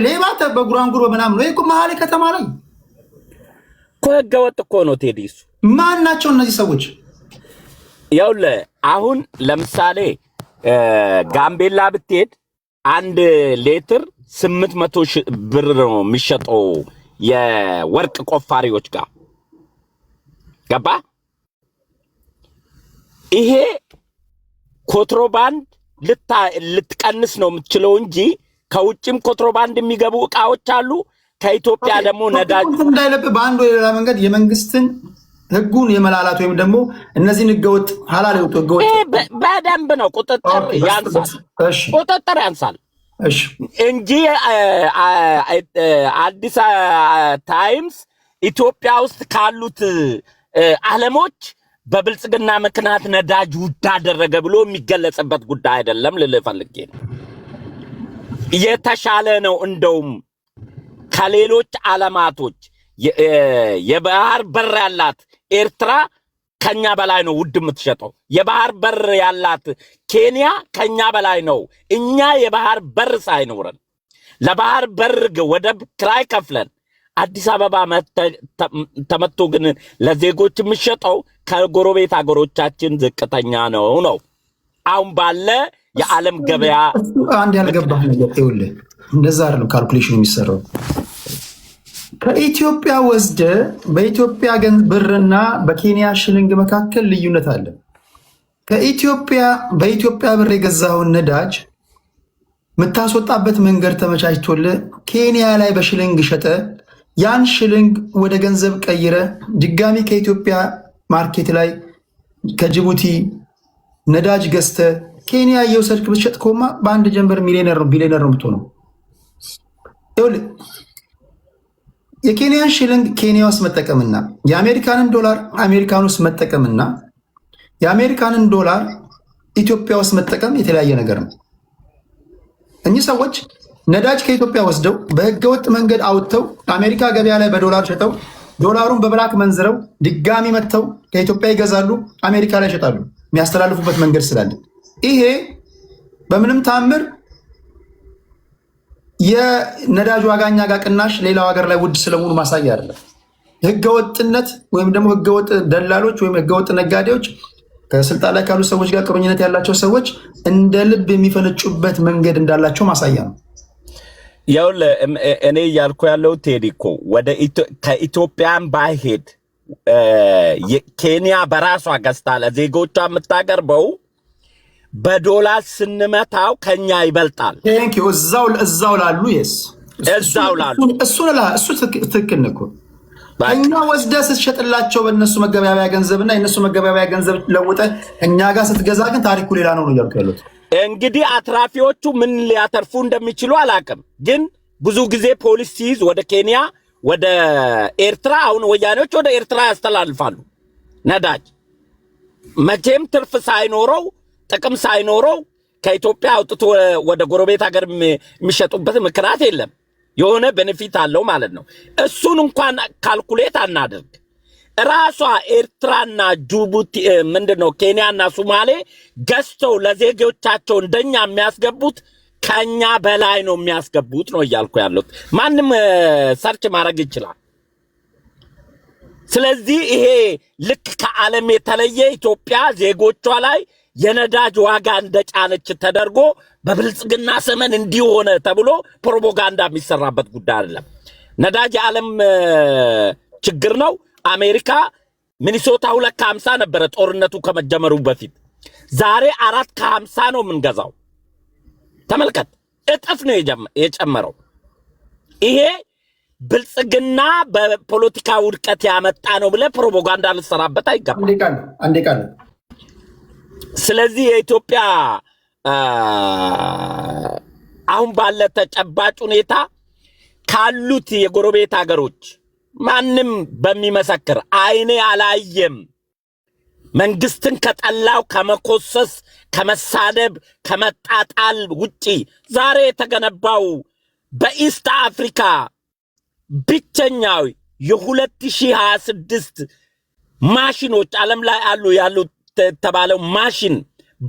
ሌባ በጉራንጉር በምናምን ነው እኮ መሃል ከተማ ላይ እኮ ህገወጥ እኮ ነው። ቴዲ እሱ ማን ናቸው እነዚህ ሰዎች? ይኸውልህ አሁን ለምሳሌ ጋምቤላ ብትሄድ 1 ሊትር 800 ብር ነው የሚሸጠው የወርቅ ቆፋሪዎች ጋር ገባ። ይሄ ኮንትሮባንድ ልትቀንስ ነው የምትችለው እንጂ ከውጭም ኮንትሮባንድ የሚገቡ እቃዎች አሉ። ከኢትዮጵያ ደግሞ ነዳጅ እንዳይለብ በአንድ ወይ ሌላ መንገድ የመንግስትን ህጉን የመላላት ወይም ደግሞ እነዚህን ህገወጥ ሐላል ይወጡ ህገወጥ በደንብ ነው ቁጥጥር ያንሳል እንጂ አዲስ ታይምስ ኢትዮጵያ ውስጥ ካሉት ዓለሞች በብልጽግና ምክንያት ነዳጅ ውድ አደረገ ብሎ የሚገለጽበት ጉዳይ አይደለም ልልህ ፈልጌ ነው። የተሻለ ነው እንደውም ከሌሎች ዓለማቶች የባህር በር ያላት ኤርትራ ከኛ በላይ ነው ውድ የምትሸጠው። የባህር በር ያላት ኬንያ ከኛ በላይ ነው። እኛ የባህር በር ሳይኖረን ለባህር በር ወደብ ክራይ ከፍለን አዲስ አበባ ተመቶ ግን ለዜጎች የሚሸጠው ከጎረቤት አገሮቻችን ዝቅተኛ ነው። አሁን ባለ የዓለም ገበያ አንድ ያልገባህ ነገር ይኸውልህ፣ እንደዛ አይደለም ካልኩሌሽን የሚሰራው። ከኢትዮጵያ ወስደ በኢትዮጵያ ብርና በኬንያ ሽልንግ መካከል ልዩነት አለ። በኢትዮጵያ ብር የገዛውን ነዳጅ የምታስወጣበት መንገድ ተመቻችቶልህ ኬንያ ላይ በሽልንግ ሸጠ ያን ሽልንግ ወደ ገንዘብ ቀይረ ድጋሚ ከኢትዮጵያ ማርኬት ላይ ከጅቡቲ ነዳጅ ገዝተ ኬንያ እየወሰድክ ብትሸጥ ኮማ በአንድ ጀንበር ሚሊዮነር ነው ቢሊዮነር ነው የምትሆነው። የኬንያን ሽልንግ ኬንያ ውስጥ መጠቀምና የአሜሪካንን ዶላር አሜሪካን ውስጥ መጠቀምና የአሜሪካንን ዶላር ኢትዮጵያ ውስጥ መጠቀም የተለያየ ነገር ነው። እኚህ ሰዎች ነዳጅ ከኢትዮጵያ ወስደው በህገወጥ መንገድ አውጥተው አሜሪካ ገበያ ላይ በዶላር ሸጠው ዶላሩን በብላክ መንዝረው ድጋሚ መጥተው ከኢትዮጵያ ይገዛሉ፣ አሜሪካ ላይ ይሸጣሉ። የሚያስተላልፉበት መንገድ ስላለ ይሄ በምንም ታምር የነዳጅ ዋጋኛ ጋር ቅናሽ ሌላው ሀገር ላይ ውድ ስለመሆኑ ማሳያ አይደለም። ህገወጥነት ወይም ደግሞ ህገወጥ ደላሎች ወይም ህገወጥ ነጋዴዎች ከስልጣን ላይ ካሉ ሰዎች ጋር ቁርኝነት ያላቸው ሰዎች እንደ ልብ የሚፈነጩበት መንገድ እንዳላቸው ማሳያ ነው። እኔ እያልኩ ያለው ቴዲ እኮ ወደ ከኢትዮጵያን ባይሄድ ኬንያ በራሷ ገዝታ ለዜጎቿ የምታቀርበው በዶላር ስንመታው ከኛ ይበልጣል። እዛው ላሉ እሱ ትክክል ነው እኮ እኛ ወስደ ስትሸጥላቸው በእነሱ መገበያያ ገንዘብና የእነሱ መገበያያ ገንዘብ ለውጠ እኛ ጋር ስትገዛ ግን ታሪኩ ሌላ ነው እያልኩ ያሉት። እንግዲህ አትራፊዎቹ ምን ሊያተርፉ እንደሚችሉ አላውቅም፣ ግን ብዙ ጊዜ ፖሊስ ሲይዝ ወደ ኬንያ ወደ ኤርትራ አሁን ወያኔዎች ወደ ኤርትራ ያስተላልፋሉ ነዳጅ። መቼም ትርፍ ሳይኖረው ጥቅም ሳይኖረው ከኢትዮጵያ አውጥቶ ወደ ጎረቤት ሀገር የሚሸጡበት ምክንያት የለም። የሆነ ቤኔፊት አለው ማለት ነው። እሱን እንኳን ካልኩሌት አናደርግ። ራሷ ኤርትራና ጅቡቲ ምንድነው ኬንያና ሶማሌ ገዝተው ለዜጎቻቸው እንደኛ የሚያስገቡት ከኛ በላይ ነው የሚያስገቡት ነው እያልኩ ያሉት። ማንም ሰርች ማድረግ ይችላል። ስለዚህ ይሄ ልክ ከዓለም የተለየ ኢትዮጵያ ዜጎቿ ላይ የነዳጅ ዋጋ እንደጫነች ተደርጎ በብልጽግና ዘመን እንዲሆነ ተብሎ ፕሮፓጋንዳ የሚሰራበት ጉዳይ አይደለም። ነዳጅ የዓለም ችግር ነው። አሜሪካ ሚኒሶታ 2.50 ነበረ ጦርነቱ ከመጀመሩ በፊት። ዛሬ 4.50 ነው የምንገዛው። ተመልከት፣ እጥፍ ነው የጨመረው። ይሄ ብልጽግና በፖለቲካ ውድቀት ያመጣ ነው ብለ ፕሮፓጋንዳ ልሰራበት አይገባም። አንዴ ቃል ስለዚህ የኢትዮጵያ አሁን ባለ ተጨባጭ ሁኔታ ካሉት የጎረቤት ሀገሮች ማንም በሚመሰክር አይኔ አላየም መንግስትን ከጠላው ከመኮሰስ ከመሳደብ ከመጣጣል ውጪ ዛሬ የተገነባው በኢስት አፍሪካ ብቸኛው የ2026 ማሽኖች ዓለም ላይ ያሉት ተባለው ማሽን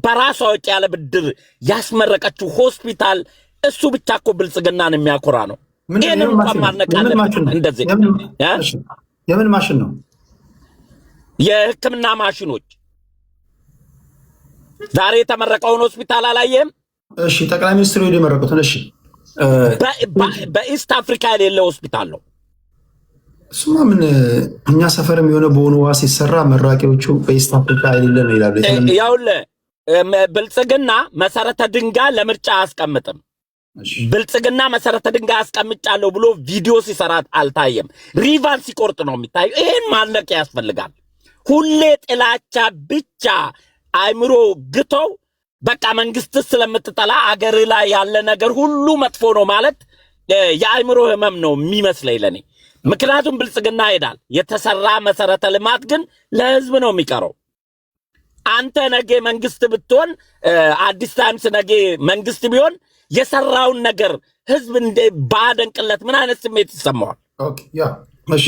በራሷ ወጪ ያለ ብድር ያስመረቀችው ሆስፒታል እሱ ብቻ እኮ ብልጽግናን የሚያኮራ ነው። ይሄንን እንኳን ማነቃለን። እንደዚህ የምን ማሽን ነው? የሕክምና ማሽኖች ዛሬ የተመረቀውን ሆስፒታል አላየም? እሺ፣ ጠቅላይ ሚኒስትሩ የመረቁትን። እሺ፣ በኢስት አፍሪካ የሌለ ሆስፒታል ነው። እሱማ ምን እኛ ሰፈርም የሆነ በሆነ ዋስ ሲሰራ መራቂዎቹ በኢስት አፍሪካ የሌለ ነው ይላሉ። ያውልህ ብልጽግና መሰረተ ድንጋይ ለምርጫ አያስቀምጥም። ብልጽግና መሰረተ ድንጋይ አስቀምጫለሁ ብሎ ቪዲዮ ሲሰራ አልታየም። ሪቫን ሲቆርጥ ነው የሚታየው። ይሄን ማለቅ ያስፈልጋል። ሁሌ ጥላቻ ብቻ አይምሮ ግተው በቃ መንግስት ስለምትጠላ አገር ላይ ያለ ነገር ሁሉ መጥፎ ነው ማለት የአይምሮ ህመም ነው የሚመስለኝ ለኔ። ምክንያቱም ብልጽግና ሄዳል። የተሰራ መሰረተ ልማት ግን ለህዝብ ነው የሚቀረው። አንተ ነገ መንግስት ብትሆን አዲስ ታይምስ ነገ መንግስት ቢሆን የሰራውን ነገር ህዝብ እንደ ባደንቅለት ምን አይነት ስሜት ይሰማዋል?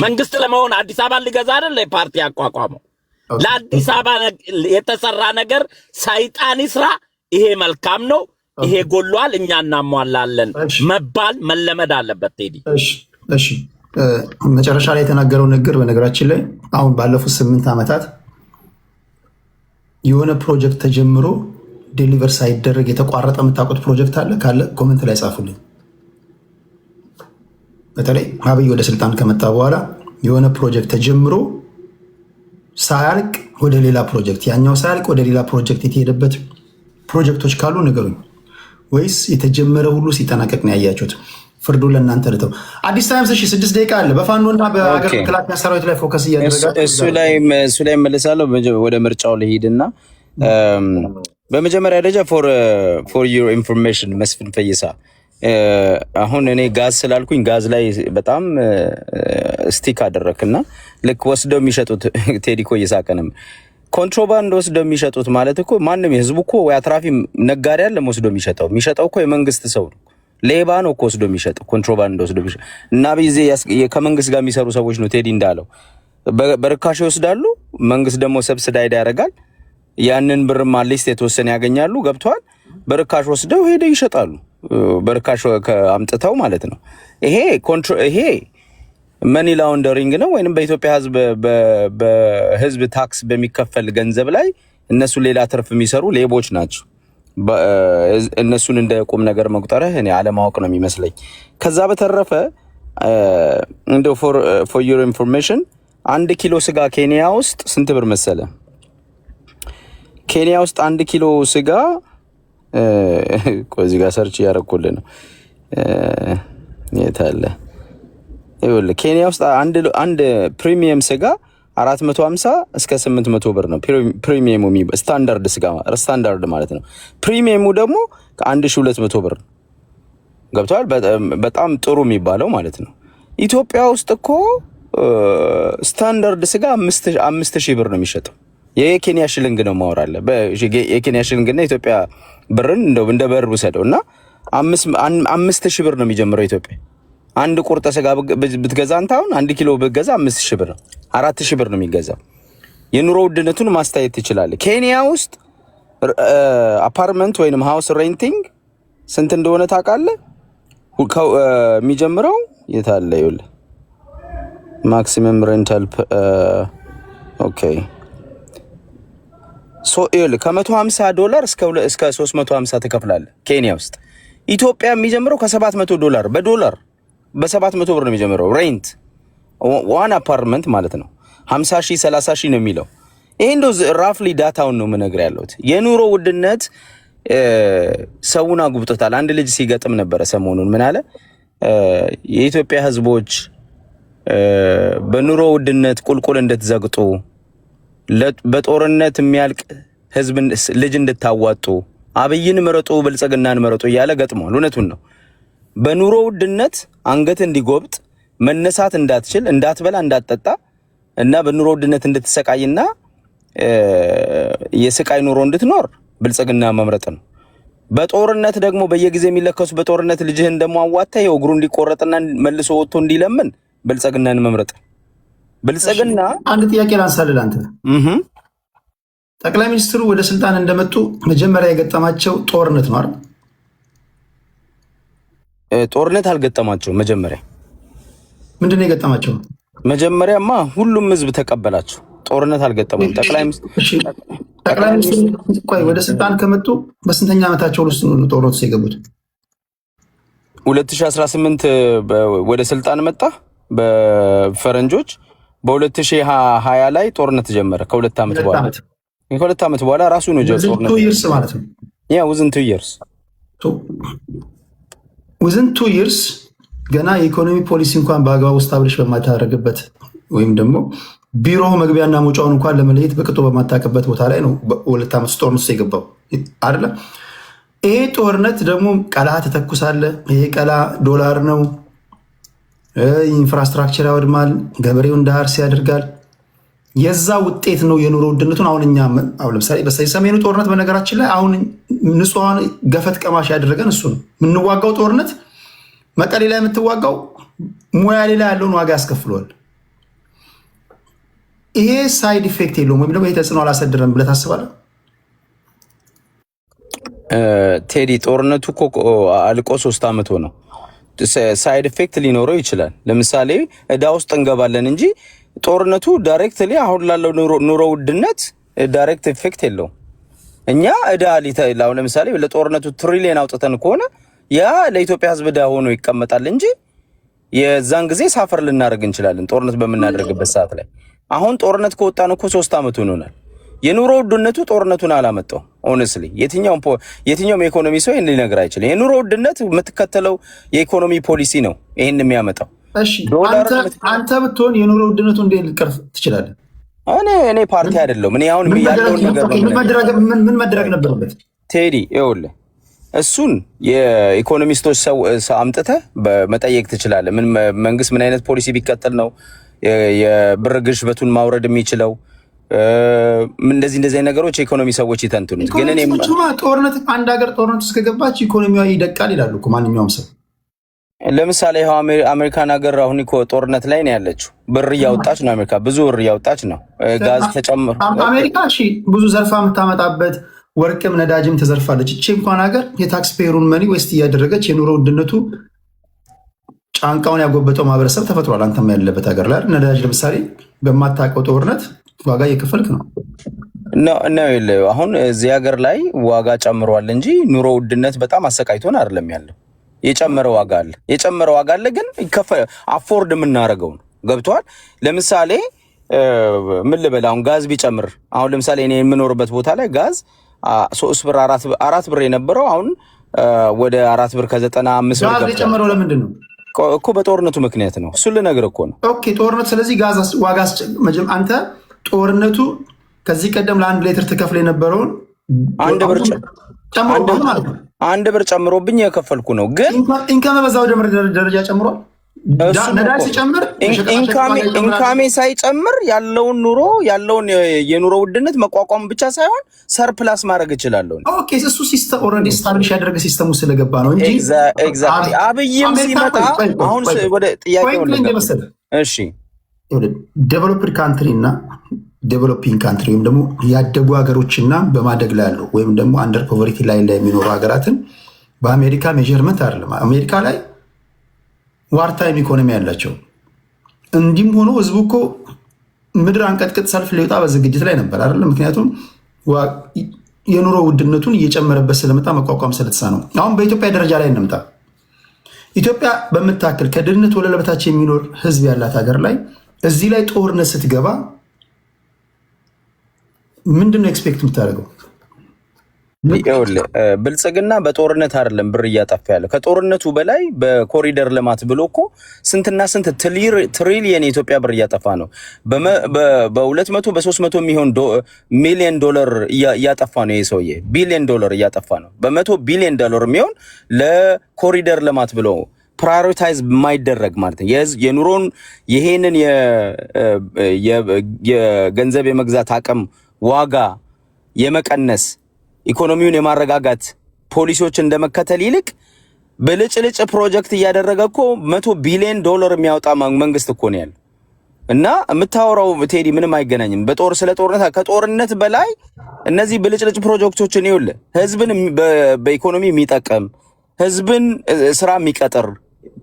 መንግስት ለመሆን አዲስ አበባ ሊገዛ አይደል ፓርቲ ያቋቋመው? ለአዲስ አበባ የተሰራ ነገር ሰይጣን ይስራ፣ ይሄ መልካም ነው፣ ይሄ ጎሏል፣ እኛ እናሟላለን መባል መለመድ አለበት። ቴዲ እሺ፣ መጨረሻ ላይ የተናገረው ንግግር በነገራችን ላይ አሁን ባለፉት 8 ዓመታት የሆነ ፕሮጀክት ተጀምሮ ዴሊቨር ሳይደረግ የተቋረጠ የምታውቁት ፕሮጀክት አለ? ካለ ኮመንት ላይ ጻፉልኝ። በተለይ አብይ ወደ ስልጣን ከመጣ በኋላ የሆነ ፕሮጀክት ተጀምሮ ሳያልቅ ወደ ሌላ ፕሮጀክት፣ ያኛው ሳያልቅ ወደ ሌላ ፕሮጀክት የተሄደበት ፕሮጀክቶች ካሉ ንገሩኝ። ወይስ የተጀመረ ሁሉ ሲጠናቀቅ ነው ያያችሁት? ፍርዱ ለእናንተ ልተው። አዲስ ታይምስ 6 ደቂቃ አለ። በፋኖና በሀገር መከላከያ ሰራዊት ላይ ፎከስ እያደረጋችሁ እሱ ላይ መለሳለሁ። ወደ ምርጫው ልሂድና በመጀመሪያ ደረጃ ፎር ዩር ኢንፎርሜሽን መስፍን ፈይሳ፣ አሁን እኔ ጋዝ ስላልኩኝ ጋዝ ላይ በጣም ስቲክ አደረክና ልክ ወስደው የሚሸጡት ቴዲኮ እየሳቀንም ኮንትሮባንድ ወስደው የሚሸጡት ማለት እኮ ማንም የህዝቡ እኮ ወይ አትራፊ ነጋዴ አለ ወስደው የሚሸጠው እኮ የመንግስት ሰው ነው። ሌባ ነው እኮ ወስዶ የሚሸጠው ኮንትሮባንድ ወስዶ የሚሸጠው እና በዚህ ከመንግስት ጋር የሚሰሩ ሰዎች ነው። ቴዲ እንዳለው በርካሽ ይወስዳሉ፣ መንግስት ደግሞ ሰብስዳይድ ያደርጋል። ያንን ብርም አትሊስት የተወሰነ ያገኛሉ። ገብተዋል። በርካሽ ወስደው ሄደው ይሸጣሉ። በርካሽ አምጥተው ማለት ነው። ይሄ መኒ ላውንደሪንግ ነው። ወይንም በኢትዮጵያ በህዝብ ታክስ በሚከፈል ገንዘብ ላይ እነሱ ሌላ ትርፍ የሚሰሩ ሌቦች ናቸው። እነሱን እንደ ቁም ነገር መቁጠርህ እኔ አለማወቅ ነው የሚመስለኝ። ከዛ በተረፈ እንደው ፎር ዩር ኢንፎርሜሽን 1 ኪሎ ስጋ ኬንያ ውስጥ ስንት ብር መሰለ? ኬንያ ውስጥ 1 ኪሎ ስጋ እዚህ ጋር ሰርች እያደረኩልህ ነው። የት አለ? ይኸውልህ ኬንያ ውስጥ አንድ ፕሪሚየም ስጋ 450 እስከ 800 ብር ነው። ፕሪሚየሙ ስታንዳርድ ስጋ ስታንዳርድ ማለት ነው። ፕሪሚየሙ ደግሞ ከ1200 ብር ገብቷል። በጣም ጥሩ የሚባለው ማለት ነው። ኢትዮጵያ ውስጥ እኮ ስታንዳርድ ስጋ 5000 ብር ነው የሚሸጠው። የኬንያ ሽልንግ ነው ማወራለ። የኬንያ ሽልንግና ኢትዮጵያ ብርን እንደው እንደ ብር ወሰደው እና 5000 ብር ነው የሚጀምረው ኢትዮጵያ። አንድ ቁርጥ ስጋ ብትገዛ አንተ አሁን 1 ኪሎ ብትገዛ 5000 ብር ነው፣ 4000 ብር ነው የሚገዛው። የኑሮ ውድነቱን ማስተያየት ትችላለህ። ኬንያ ውስጥ አፓርትመንት ወይንም ሃውስ ሬንቲንግ ስንት እንደሆነ ታውቃለህ? የሚጀምረው የት አለ? ይኸውልህ ማክሲመም ሬንታል ኦኬ ይኸውልህ $150 እስከ 350 ትከፍላለህ ኬንያ ውስጥ። ኢትዮጵያ የሚጀምረው $700 በዶላር በ700 ብር ነው የሚጀምረው ሬንት ዋን አፓርትመንት ማለት ነው። 50,000 30,000 ነው የሚለው። ይሄ እንደው ራፍሊ ዳታውን ነው የምነግርህ ያለሁት። የኑሮ ውድነት ሰውን አጉብጦታል። አንድ ልጅ ሲገጥም ነበረ ሰሞኑን ምን አለ? የኢትዮጵያ ህዝቦች በኑሮ ውድነት ቁልቁል እንድትዘግጡ በጦርነት የሚያልቅ ህዝብ ልጅ እንድታዋጡ አብይን ምረጡ ብልጽግናን ምረጡ እያለ ገጥሟል። እውነቱን ነው። በኑሮ ውድነት አንገት እንዲጎብጥ መነሳት እንዳትችል እንዳትበላ እንዳትጠጣ እና በኑሮ ውድነት እንድትሰቃይና የስቃይ ኑሮ እንድትኖር ብልጽግና መምረጥ ነው። በጦርነት ደግሞ በየጊዜው የሚለከሱ በጦርነት ልጅህን ደግሞ አዋጣ የእግሩ እንዲቆረጥና መልሶ ወጥቶ እንዲለምን ብልጽግናን መምረጥ። ብልጽግና አንድ ጥያቄ ላንሳልህ አንተ። ጠቅላይ ሚኒስትሩ ወደ ስልጣን እንደመጡ መጀመሪያ የገጠማቸው ጦርነት ነው አይደል? ጦርነት አልገጠማቸው። መጀመሪያ ምንድነው የገጠማቸው? መጀመሪያማ ሁሉም ህዝብ ተቀበላቸው። ጦርነት አልገጠመም። ጠቅላይ ሚኒስትሩ ቆይ ወደ ስልጣን ከመጡ በስንተኛ ዓመታቸው ውስጥ ነው ጦርነት ውስጥ የገቡት? 2018 ወደ ስልጣን መጣ በፈረንጆች። በ2020 ላይ ጦርነት ጀመረ። ከ2 ዓመት በኋላ ራሱ ነው ጦርነት ማለት ነው። ያ within 2 years within 2 years ገና የኢኮኖሚ ፖሊሲ እንኳን በአግባቡ ስታብሊሽ በማታደርግበት ወይም ደግሞ ቢሮ መግቢያና መውጫውን እንኳን ለመለየት በቅጡ በማታውቅበት ቦታ ላይ ነው በ2 ዓመት ጦርነት ውስጥ የገባው አይደለ? ይሄ ጦርነት ደግሞ ቀላ ተተኩሳለ። ይሄ ቀላ ዶላር ነው ኢንፍራስትራክቸር ያወድማል፣ ገበሬው እንዳያርስ ያደርጋል። የዛ ውጤት ነው የኑሮ ውድነቱን። አሁን እኛ አሁን ለምሳሌ በሰሜኑ ጦርነት በነገራችን ላይ አሁን ንጹሐን ገፈት ቀማሽ ያደረገን እሱ ነው። የምንዋጋው ጦርነት መቀሌ ላይ የምትዋጋው ሞያሌ ላይ ያለውን ዋጋ ያስከፍለዋል። ይሄ ሳይድ ኢፌክት የለውም ወይም ደግሞ ይሄ ተጽዕኖ አላሰድረም ብለህ ታስባለህ? ቴዲ ጦርነቱ እኮ አልቆ 3 ዓመት ሆነው። ሳይድ ኢፌክት ሊኖረው ይችላል። ለምሳሌ እዳ ውስጥ እንገባለን እንጂ ጦርነቱ ዳይሬክትሊ አሁን ላለው ኑሮ ውድነት ዳይሬክት ኢፌክት የለውም። እኛ እዳ ሊታው ለምሳሌ ለጦርነቱ ትሪሊየን አውጥተን ከሆነ ያ ለኢትዮጵያ ሕዝብ እዳ ሆኖ ይቀመጣል እንጂ የዛን ጊዜ ሳፈር ልናደርግ እንችላለን ጦርነት በምናደርግበት ሰዓት ላይ። አሁን ጦርነት ከወጣን እኮ 3 ዓመት ሆኖናል። የኑሮ ውድነቱ ጦርነቱን አላመጣው። ኦነስትሊ የትኛውም የኢኮኖሚ ሰው ይሄን ሊነግር አይችልም። የኑሮ ውድነት የምትከተለው የኢኮኖሚ ፖሊሲ ነው ይሄን የሚያመጣው። እሺ አንተ ብትሆን የኑሮ ውድነቱ እንዴት ልትቀርፍ ትችላለህ? እኔ ፓርቲ አይደለሁም። እኔ አሁን ያለውን ነገር ምን መደረግ ነበረበት ቴዲ? ይኸውልህ እሱን የኢኮኖሚስቶች ሰው አምጥተህ መጠየቅ ትችላለህ። መንግስት ምን አይነት ፖሊሲ ቢከተል ነው የብር ግሽበቱን ማውረድ የሚችለው? እንደዚህ ነገሮች የኢኮኖሚ ሰዎች ይተንትኑት። ግን እኔ ጦርነት አንድ ሀገር ጦርነት ውስጥ ከገባች ኢኮኖሚዋ ይደቃል ይላሉ እኮ ማንኛውም ሰው። ለምሳሌ አሜሪካን ሀገር አሁን እኮ ጦርነት ላይ ነው ያለችው። ብር እያወጣች ነው አሜሪካ፣ ብዙ ብር እያወጣች ነው። ጋዝ ተጨምሮ አሜሪካ ብዙ ዘርፋ የምታመጣበት ወርቅም ነዳጅም ተዘርፋለች። እቺ እንኳን ሀገር የታክስ ፔሩን መኒ ዌስት እያደረገች የኑሮ ውድነቱ ጫንቃውን ያጎበጠው ማህበረሰብ ተፈጥሯል። አንተም ያለበት ሀገር ላይ ነዳጅ ለምሳሌ በማታውቀው ጦርነት ዋጋ እየከፈልክ ነው። አሁን እዚህ ሀገር ላይ ዋጋ ጨምሯል እንጂ ኑሮ ውድነት በጣም አሰቃይቶን አይደለም ያለው። የጨመረ ዋጋ አለ ግን አፎርድ የምናደርገው ነው። ገብቷል። ለምሳሌ ምን ልበል፣ አሁን ጋዝ ቢጨምር፣ አሁን ለምሳሌ እኔ የምኖርበት ቦታ ላይ ጋዝ 3 ብር 4 ብር የነበረው አሁን ወደ 4 ብር ከ95 ብር ገብቷል። የጨመረው ለምንድን ነው እኮ? በጦርነቱ ምክንያት ነው። እሱን ልነግርህ እኮ ነው። ኦኬ ጦርነት። ስለዚህ ጋዝ ዋጋ አንተ ጦርነቱ ከዚህ ቀደም ለ1 ሊትር ትከፍል የነበረውን 1 ብር ጨምሮብኝ የከፈልኩ ነው። ግን ኢንካም በዛው ደረጃ ጨምሯል። ነዳጅ ሲጨምር ኢንካሜ ሳይጨምር ያለውን የኑሮ ውድነት መቋቋም ብቻ ሳይሆን ሰርፕላስ ማድረግ እችላለሁ። ኦኬ እሱ ሲስተም ኦልሬዲ ስታብሊሽ ያደረገ ሲስተሙ ስለገባ ነው እንጂ ኤግዛክትሊ። አብይም ሲመጣ አሁን ወደ ጥያቄው እሺ፣ ዴቨሎፕድ ካንትሪ እና ዴቨሎፒንግ ካንትሪ ወይም ደግሞ ያደጉ ሀገሮችና በማደግ ላይ ያሉ ወይም ደግሞ አንደር ፖቨርቲ ላይ የሚኖሩ ሀገራትን በአሜሪካ ሜዥርመንት አይደለም። አሜሪካ ላይ ዋርታይም ኢኮኖሚ ያላቸው እንዲህም ሆኖ ህዝቡ እኮ ምድር አንቀጥቅጥ ሰልፍ ሊወጣ በዝግጅት ላይ ነበር አይደለም። ምክንያቱም የኑሮ ውድነቱን እየጨመረበት ስለመጣ መቋቋም ስለተሳ ነው። አሁን በኢትዮጵያ ደረጃ ላይ እንምጣ። ኢትዮጵያ በምታክል ከድህነት ወለል በታች የሚኖር ህዝብ ያላት ሀገር ላይ እዚህ ላይ ጦርነት ስትገባ ምንድነው ኤክስፔክት የምታደርገው? ብልጽግና በጦርነት አይደለም ብር እያጠፋ ያለው። ከጦርነቱ በላይ በኮሪደር ልማት ብሎ እኮ ስንትና ስንት ትሪሊየን የኢትዮጵያ ብር እያጠፋ ነው። በ200 በ300 የሚሆን ሚሊዮን ዶላር እያጠፋ ነው። ይህ ሰውዬ ቢሊዮን ዶላር እያጠፋ ነው። $100 ቢሊዮን የሚሆን ለኮሪደር ልማት ብሎ ፕራዮሪታይዝ የማይደረግ ማለት ነው። የኑሮን ይሄንን የገንዘብ የመግዛት አቅም ዋጋ የመቀነስ ኢኮኖሚውን የማረጋጋት ፖሊሲዎች እንደመከተል ይልቅ በልጭልጭ ፕሮጀክት እያደረገ እኮ $100 ቢሊዮን የሚያወጣ መንግስት እኮ ነው ያለው። እና የምታወራው ቴዲ ምንም አይገናኝም። ስለ ጦርነት ከጦርነት በላይ እነዚህ ብልጭልጭ ፕሮጀክቶችን ይኸውልህ ህዝብን በኢኮኖሚ የሚጠቀም ህዝብን ስራ የሚቀጥር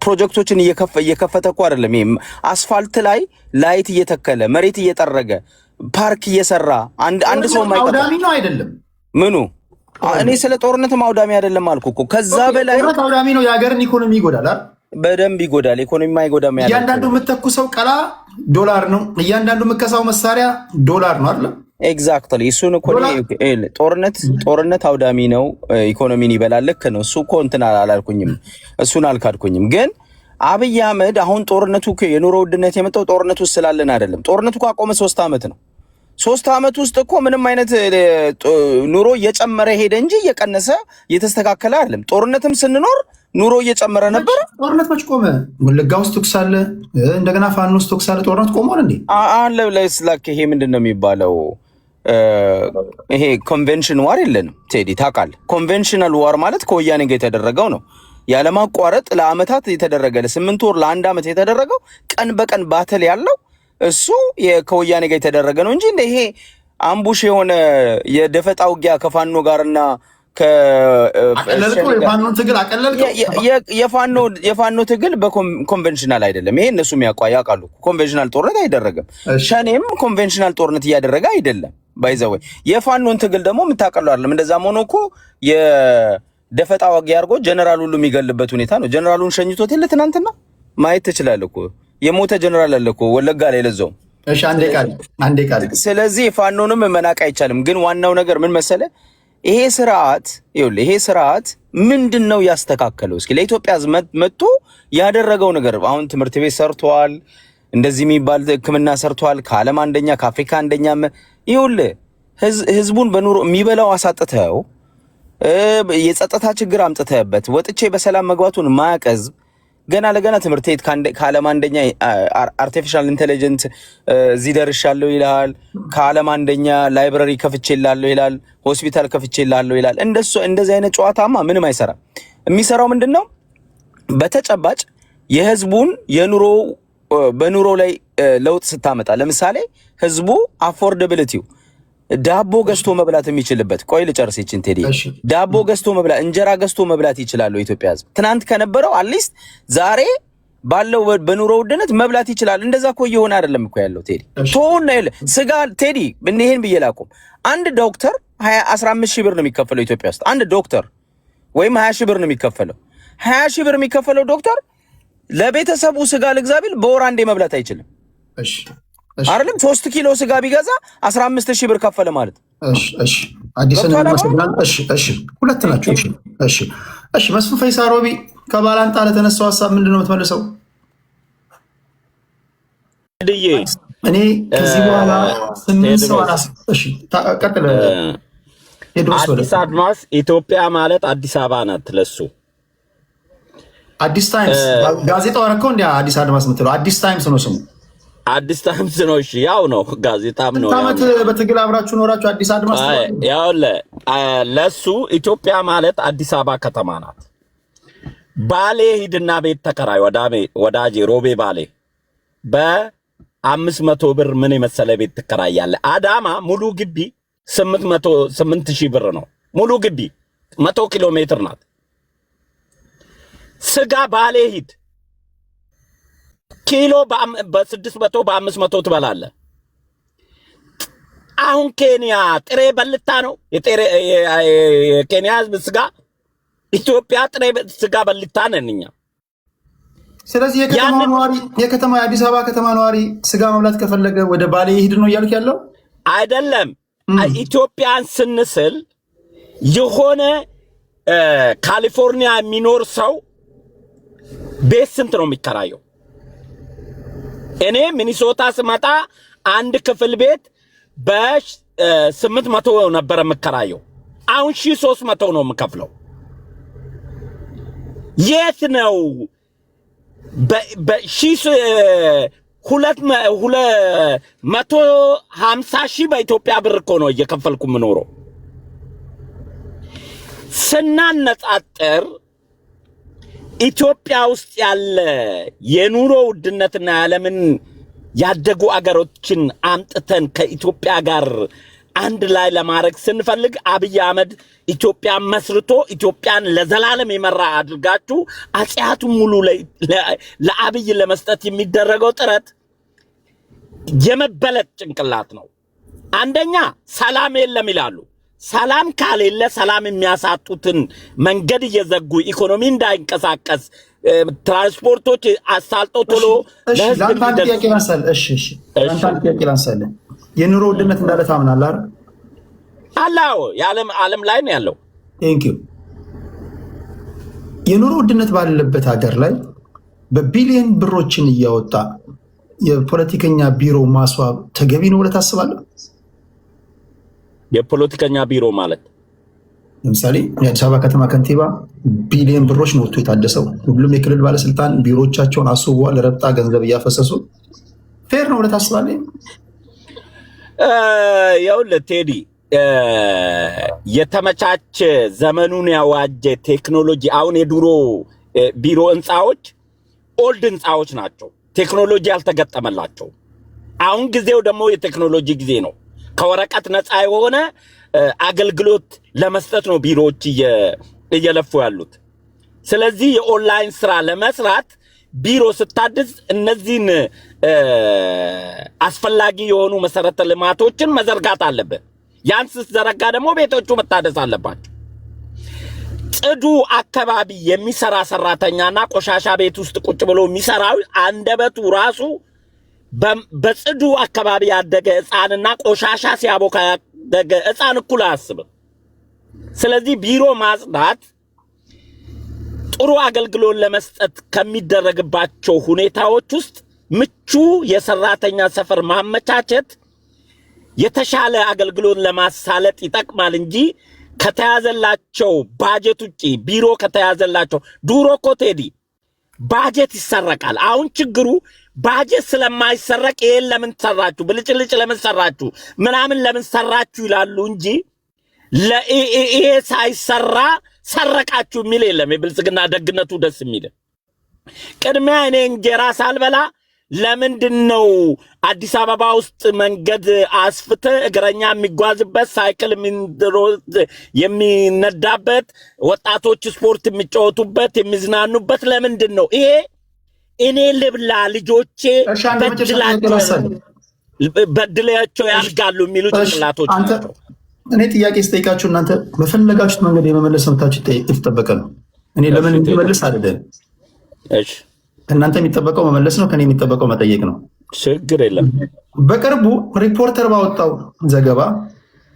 ፕሮጀክቶችን እየከፈተ እኮ አይደለም። ይሄ አስፋልት ላይ ላይት እየተከለ መሬት እየጠረገ ፓርክ እየሰራ አንድ ሰው ማይቀር አውዳሚ ነው አይደለም። ምኑ እኔ ስለ ጦርነት አውዳሚ አይደለም አልኩ እኮ። ከዛ በላይ አውዳሚ ነው። የሀገርን ኢኮኖሚ ይጎዳል አይደል? በደንብ ይጎዳል። ኢኮኖሚ ማይጎዳም ያለው እያንዳንዱ የምትተኩሰው ቀላ $1 ነው። እያንዳንዱ የምትከሳው መሳሪያ $1 ነው አይደል? ኤግዛክትሊ። እሱን እኮ ጦርነት አውዳሚ ነው፣ ኢኮኖሚን ይበላል። ልክ ነው። እሱ እኮ እንትን አላልኩኝም፣ እሱን አልካድኩኝም። ግን አብይ አህመድ አሁን ጦርነቱ የኑሮ ውድነት የመጣው ጦርነቱ ስላለን አይደለም። ጦርነቱ ካቆመ 3 ዓመት ነው። 3 ዓመት ውስጥ እኮ ምንም አይነት ኑሮ እየጨመረ ሄደ እንጂ እየቀነሰ እየተስተካከለ አይደለም። ጦርነትም ስንኖር ኑሮ እየጨመረ ነበር። ጦርነት መች ቆመ? ወለጋ ውስጥ ተኩስ አለ፣ እንደገና ፋኖ ውስጥ ተኩስ አለ። ጦርነት ቆሟል እንዴ? አሁን ለስላክ ይሄ ምንድነው የሚባለው? ይሄ ኮንቬንሽን ዋር የለንም ቴዲ ታውቃለህ። ኮንቬንሽናል ዋር ማለት ከወያኔ ጋር የተደረገው ነው። ያለማቋረጥ ለአመታት የተደረገ ለ8 ወር ለ1 አመት የተደረገው ቀን በቀን ባተል ያለው እሱ ከወያኔ ጋር የተደረገ ነው እንጂ ይሄ አምቡሽ የሆነ የደፈጣ ውጊያ ከፋኖ ጋርና የፋኖ ትግል በኮንቬንሽናል አይደለም። ይሄ እነሱም ያውቃሉ። ኮንቬንሽናል ጦርነት አይደረግም። ሸኔም ኮንቬንሽናል ጦርነት እያደረገ አይደለም። ባይዘው የፋኖን ትግል ደግሞ የምታውቀው አይደለም። እንደዛም ሆኖ እኮ የደፈጣ ውጊያ አድርጎ ጀነራል ሁሉ የሚገልበት ሁኔታ ነው። ጀነራሉን ሸኝቶት የለ ትናንትና ማየት ትችላለህ እኮ የሞተ ጀነራል አለ እኮ ወለጋ ላይ ለዛው። እሺ አንዴ ቃል። ስለዚህ ፋኖንም መናቅ አይቻልም። ግን ዋናው ነገር ምን መሰለ? ይሄ ስርዓት ምንድነው ያስተካከለው? እስኪ ለኢትዮጵያ መጥቶ ያደረገው ነገር አሁን ትምህርት ቤት ሰርቷል፣ እንደዚህ የሚባል ሕክምና ሰርቷል፣ ከዓለም አንደኛ ከአፍሪካ አንደኛ። ይኸውልህ ህዝቡን በኑሮ የሚበላው አሳጥተው የጸጥታ ችግር አምጥተህበት ወጥቼ በሰላም መግባቱን ማቀዝ ገና ለገና ትምህርት ቤት ከዓለም አንደኛ አርቲፊሻል ኢንተለጀንስ እዚህ ደርሻለሁ ይላል። ከዓለም አንደኛ ላይብረሪ ከፍቼላለሁ ይላል። ሆስፒታል ከፍቼላለሁ ይላል። እንደዚህ አይነት ጨዋታማ ምንም አይሰራም። የሚሰራው ምንድነው? በተጨባጭ የህዝቡን በኑሮ ላይ ለውጥ ስታመጣ፣ ለምሳሌ ህዝቡ አፎርደቢሊቲው ዳቦ ገዝቶ መብላት የሚችልበት፣ ቆይ ልጨርስ ይችን ቴዲ። ዳቦ ገዝቶ መብላት እንጀራ ገዝቶ መብላት ይችላል ኢትዮጵያ ህዝብ። ትናንት ከነበረው አትሊስት ዛሬ ባለው በኑሮ ውድነት መብላት ይችላል። እንደዛ እኮ እየሆነ አይደለም እኮ ያለው ቴዲ። ቶና ስጋ ቴዲ እንዴን ብዬ ላቁም። አንድ ዶክተር 15 ሺህ ብር ነው የሚከፈለው ኢትዮጵያ ውስጥ። አንድ ዶክተር ወይም 20 ሺህ ብር ነው የሚከፈለው። 20 ሺህ ብር የሚከፈለው ዶክተር ለቤተሰቡ ስጋ ልግዛ ቢል በወር አንዴ መብላት አይችልም። አይደለም 3 ኪሎ ስጋ ቢገዛ 15 ሺህ ብር ከፈለ ማለት። ሁለት ናቸው። መስፍን ፈይሳ ሮቢ ከባላንጣ ለተነሳው ሀሳብ ምንድነው የምትመልሰው? እኔ ከዚህ በኋላ 8 ሰው ቀጥለ አዲስ አድማስ ኢትዮጵያ ማለት አዲስ አበባ ናት። ለሱ አዲስ ታይምስ ጋዜጣው አረከው እንዴ? አዲስ አድማስ የምትለው አዲስ ታይምስ ነው ስሙ። አዲስ ታይምስ ነው። እሺ ያው ነው፣ ጋዜጣም ነው። ታመት በትግል አብራችሁ ኖራችሁ አዲስ አድማስ ነው። ያው ለሱ ኢትዮጵያ ማለት አዲስ አበባ ከተማ ናት። ባሌ ሂድና ቤት ተከራይ ወዳጄ ሮቤ ባሌ በ500 ብር ምን የመሰለ ቤት ትከራያለህ። አዳማ ሙሉ ግቢ 8,000 ብር ነው። ሙሉ ግቢ 100 ኪሎ ሜትር ናት። ስጋ ባሌ ሂድ ኪሎ በ600 በ500 ትበላለህ። አሁን ኬንያ ጥሬ በልታ ነው የኬንያ ህዝብ ስጋ። ኢትዮጵያ ጥሬ ስጋ በልታ ነን እኛ። ስለዚህ የከተማ የአዲስ አበባ ከተማ ነዋሪ ስጋ መብላት ከፈለገ ወደ ባሌ ሂድ ነው እያልክ ያለው አይደለም። ኢትዮጵያን ስንስል የሆነ ካሊፎርኒያ የሚኖር ሰው ቤት ስንት ነው የሚከራየው? እኔ ሚኒሶታ ስመጣ አንድ ክፍል ቤት በ800 ነበር የምከራየው። አሁን 1300 ነው የምከፍለው። የት ነው በ250,000 በኢትዮጵያ ብር እኮ ነው እየከፈልኩ የምኖረው። ስናነጻጽር ኢትዮጵያ ውስጥ ያለ የኑሮ ውድነትና የዓለምን ያደጉ አገሮችን አምጥተን ከኢትዮጵያ ጋር አንድ ላይ ለማድረግ ስንፈልግ አብይ አህመድ ኢትዮጵያን መስርቶ ኢትዮጵያን ለዘላለም የመራ አድርጋችሁ አጽያቱን ሙሉ ለአብይ ለመስጠት የሚደረገው ጥረት የመበለጥ ጭንቅላት ነው። አንደኛ ሰላም የለም ይላሉ። ሰላም ካሌለ ሰላም የሚያሳጡትን መንገድ እየዘጉ ኢኮኖሚ እንዳይንቀሳቀስ ትራንስፖርቶች አሳልጦ ቶሎ ለህዝብ የኑሮ ውድነት እንዳለ ታምናለህ አይደል? አላው ዓለም ላይ ነው ያለው። የኑሮ ውድነት ባለበት ሀገር ላይ በቢሊየን ብሮችን እያወጣ የፖለቲከኛ ቢሮ ማስዋብ ተገቢ ነው ብለህ ታስባለህ? የፖለቲከኛ ቢሮ ማለት ለምሳሌ የአዲስ አበባ ከተማ ከንቲባ ቢሊዮን ብሮች ነው ወጥቶ የታደሰው። ሁሉም የክልል ባለስልጣን ቢሮዎቻቸውን አስውበዋል፣ ረብጣ ገንዘብ እያፈሰሱ። ፌር ነው ብለህ ታስባለህ? ይኸውልህ ቴዲ፣ የተመቻቸ ዘመኑን ያዋጀ ቴክኖሎጂ አሁን የድሮ ቢሮ ህንፃዎች ኦልድ ህንፃዎች ናቸው፣ ቴክኖሎጂ ያልተገጠመላቸው። አሁን ጊዜው ደግሞ የቴክኖሎጂ ጊዜ ነው። ከወረቀት ነፃ የሆነ አገልግሎት ለመስጠት ነው ቢሮዎች እየለፉ ያሉት። ስለዚህ የኦንላይን ስራ ለመስራት ቢሮ ስታድስ እነዚህን አስፈላጊ የሆኑ መሰረተ ልማቶችን መዘርጋት አለብን። ያን ስትዘረጋ ደግሞ ቤቶቹ መታደስ አለባቸው። ጽዱ አካባቢ የሚሰራ ሰራተኛና ቆሻሻ ቤት ውስጥ ቁጭ ብሎ የሚሰራው አንደበቱ ራሱ በጽዱ አካባቢ ያደገ ሕፃንና ቆሻሻ ሲያቦካ ያደገ ሕፃን እኩል አያስብም። ስለዚህ ቢሮ ማጽዳት ጥሩ አገልግሎት ለመስጠት ከሚደረግባቸው ሁኔታዎች ውስጥ ምቹ የሰራተኛ ሰፈር ማመቻቸት የተሻለ አገልግሎት ለማሳለጥ ይጠቅማል እንጂ ከተያዘላቸው ባጀት ውጪ ቢሮ ከተያዘላቸው ዱሮ እኮ ቴዲ ባጀት ይሰረቃል። አሁን ችግሩ ባጀት ስለማይሰረቅ ይሄን ለምን ሰራችሁ፣ ብልጭልጭ ለምን ሰራችሁ፣ ምናምን ለምን ሰራችሁ ይላሉ እንጂ ለይሄ ሳይሰራ ሰረቃችሁ የሚል የለም። የብልጽግና ደግነቱ ደስ የሚል ቅድሚያ እኔ እንጀራ ሳልበላ ለምንድነው አዲስ አበባ ውስጥ መንገድ አስፍተ እግረኛ የሚጓዝበት ሳይክል የሚነዳበት ወጣቶች ስፖርት የሚጫወቱበት የሚዝናኑበት ለምንድነው? ይሄ እኔ ልብላ ልጆቼ በድላቸው ያድጋሉ የሚሉ ጭንቅላቶች ናቸው። እኔ ጥያቄ ስጠይቃችሁ እናንተ በፈለጋችሁት መንገድ የመመለስ መብታችሁ የተጠበቀ ነው። እኔ ለምን እንዲመልስ አይደለም። እሺ እናንተ የሚጠበቀው መመለስ ነው፣ ከኔ የሚጠበቀው መጠየቅ ነው። ችግር የለም። በቅርቡ ሪፖርተር ባወጣው ዘገባ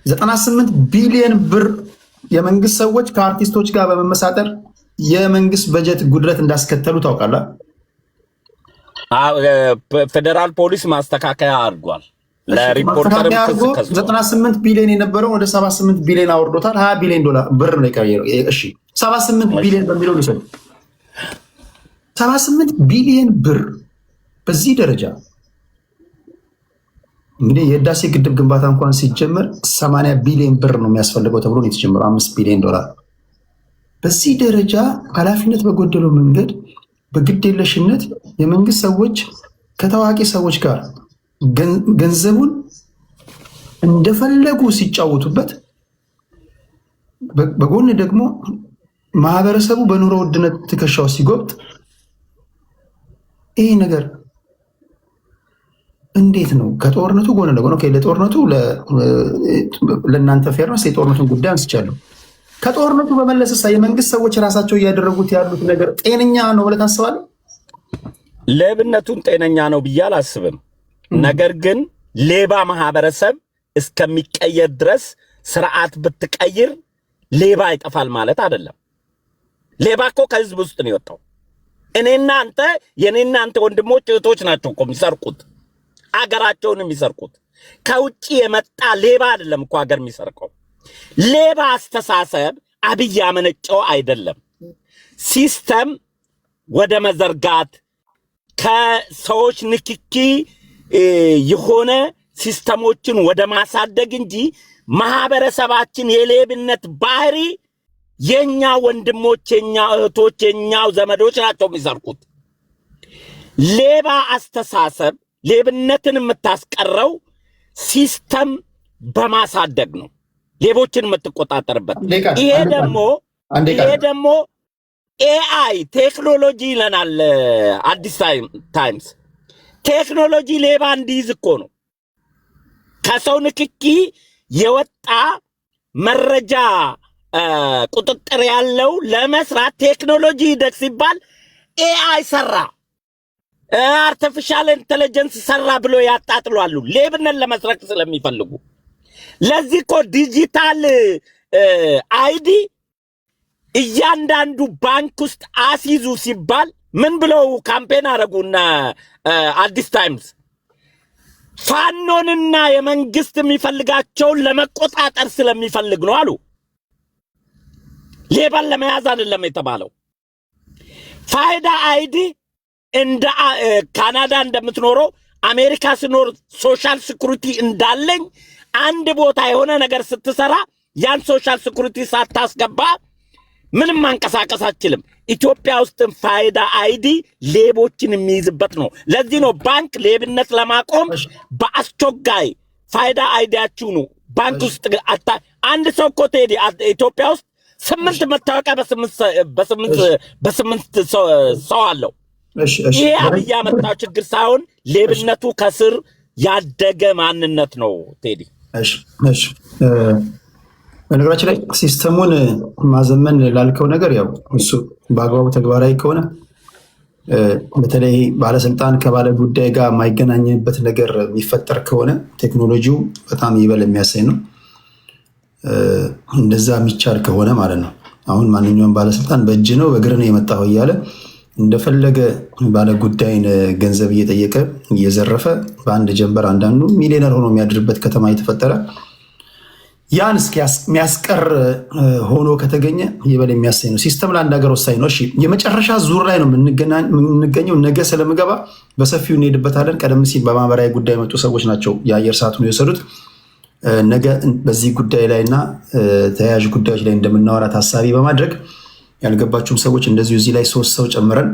98 ቢሊዮን ብር የመንግስት ሰዎች ከአርቲስቶች ጋር በመመሳጠር የመንግስት በጀት ጉድለት እንዳስከተሉ ታውቃለህ? ፌደራል ፖሊስ ማስተካከያ አድርጓል። ለሪፖርተርም 98 ቢሊዮን የነበረው ወደ 78 ቢሊዮን አወርዶታል። 20 ቢሊዮን ዶላር ብር ነው የቀየረው። እሺ 78 ቢሊዮን በሚለው ሊሰጥ 78 ቢሊዮን ብር በዚህ ደረጃ እንግዲህ የህዳሴ ግድብ ግንባታ እንኳን ሲጀመር 80 ቢሊዮን ብር ነው የሚያስፈልገው ተብሎ ነው የተጀመረው፣ 5 ቢሊዮን ዶላር። በዚህ ደረጃ ኃላፊነት በጎደለው መንገድ በግዴለሽነት የመንግስት ሰዎች ከታዋቂ ሰዎች ጋር ገንዘቡን እንደፈለጉ ሲጫወቱበት፣ በጎን ደግሞ ማህበረሰቡ በኑሮ ውድነት ትከሻው ሲጎብጥ፣ ይህ ነገር እንዴት ነው? ከጦርነቱ ጎን ለጎን ለጦርነቱ ለእናንተ ፌርነስ የጦርነቱን ጉዳይ አንስቻለሁ። ከጦርነቱ በመለስሳ የመንግስት ሰዎች ራሳቸው እያደረጉት ያሉት ነገር ጤነኛ ነው ብለህ ታስባለህ? ሌብነቱን ጤነኛ ነው ብዬ አላስብም። ነገር ግን ሌባ ማህበረሰብ እስከሚቀየር ድረስ ስርዓት ብትቀይር ሌባ ይጠፋል ማለት አይደለም። ሌባ እኮ ከህዝብ ውስጥ ነው የወጣው። እኔና አንተ የኔና አንተ ወንድሞች እህቶች ናቸው እኮ የሚሰርቁት፣ አገራቸውን የሚሰርቁት። ከውጭ የመጣ ሌባ አይደለም እኮ ሀገር የሚሰርቀው። ሌባ አስተሳሰብ አብይ ያመነጨው አይደለም። ሲስተም ወደ መዘርጋት ከሰዎች ንክኪ የሆነ ሲስተሞችን ወደ ማሳደግ እንጂ ማህበረሰባችን የሌብነት ባህሪ የኛ ወንድሞች፣ የኛ እህቶች፣ የኛው ዘመዶች ናቸው የሚሰርቁት። ሌባ አስተሳሰብ ሌብነትን የምታስቀረው ሲስተም በማሳደግ ነው፣ ሌቦችን የምትቆጣጠርበት። ይሄ ደግሞ ኤአይ ቴክኖሎጂ ይለናል አዲስ ታይምስ። ቴክኖሎጂ ሌባ እንዲይዝ እኮ ነው። ከሰው ንክኪ የወጣ መረጃ ቁጥጥር ያለው ለመስራት ቴክኖሎጂ ይደግ ሲባል ኤአይ ሰራ፣ አርቲፊሻል ኢንተለጀንስ ሰራ ብሎ ያጣጥሏሉ፣ ሌብነት ለመስረቅ ስለሚፈልጉ። ለዚህ እኮ ዲጂታል አይዲ እያንዳንዱ ባንክ ውስጥ አስይዙ ሲባል ምን ብለው ካምፔን አረጉና አዲስ ታይምስ ፋኖንና የመንግስት የሚፈልጋቸውን ለመቆጣጠር ስለሚፈልግ ነው አሉ። ሌባን ለመያዝ አይደለም የተባለው። ፋይዳ አይዲ እንደ ካናዳ እንደምትኖረው አሜሪካ ስኖር ሶሻል ሲኩሪቲ እንዳለኝ አንድ ቦታ የሆነ ነገር ስትሰራ ያን ሶሻል ሲኩሪቲ ሳታስገባ ምንም ማንቀሳቀስ አትችልም። ኢትዮጵያ ውስጥ ፋይዳ አይዲ ሌቦችን የሚይዝበት ነው። ለዚህ ነው ባንክ ሌብነት ለማቆም በአስቸጋይ ፋይዳ አይዲያችሁ ነው ባንክ ውስጥ አንድ ሰው እኮ ቴዲ ኢትዮጵያ ውስጥ 8 መታወቂያ በስምንት ሰው አለው። ይሄ አብይ ያመጣው ችግር ሳይሆን ሌብነቱ ከስር ያደገ ማንነት ነው ቴዲ። እሺ በነገራችን ላይ ሲስተሙን ማዘመን ላልከው ነገር ያው እሱ በአግባቡ ተግባራዊ ከሆነ በተለይ ባለስልጣን ከባለ ጉዳይ ጋር የማይገናኝበት ነገር የሚፈጠር ከሆነ ቴክኖሎጂው በጣም ይበል የሚያሳይ ነው። እንደዛ የሚቻል ከሆነ ማለት ነው። አሁን ማንኛውም ባለስልጣን በእጅ ነው በእግር ነው የመጣው እያለ እንደፈለገ ባለ ጉዳይን ገንዘብ እየጠየቀ እየዘረፈ በአንድ ጀንበር አንዳንዱ ሚሊዮነር ሆኖ የሚያድርበት ከተማ እየተፈጠረ ያን የሚያስቀር ሆኖ ከተገኘ ይበል የሚያሳይ ነው። ሲስተም ለአንድ ሀገር ወሳኝ ነው። እሺ የመጨረሻ ዙር ላይ ነው የምንገኘው። ነገ ስለምገባ በሰፊው እንሄድበታለን። ቀደም ሲል በማህበራዊ ጉዳይ የመጡ ሰዎች ናቸው የአየር ሰዓቱን የወሰዱት። ነገ በዚህ ጉዳይ ላይ እና ተያያዥ ጉዳዮች ላይ እንደምናወራ ታሳቢ በማድረግ ያልገባችሁም ሰዎች እንደዚሁ እዚህ ላይ 3 ሰው ጨምረን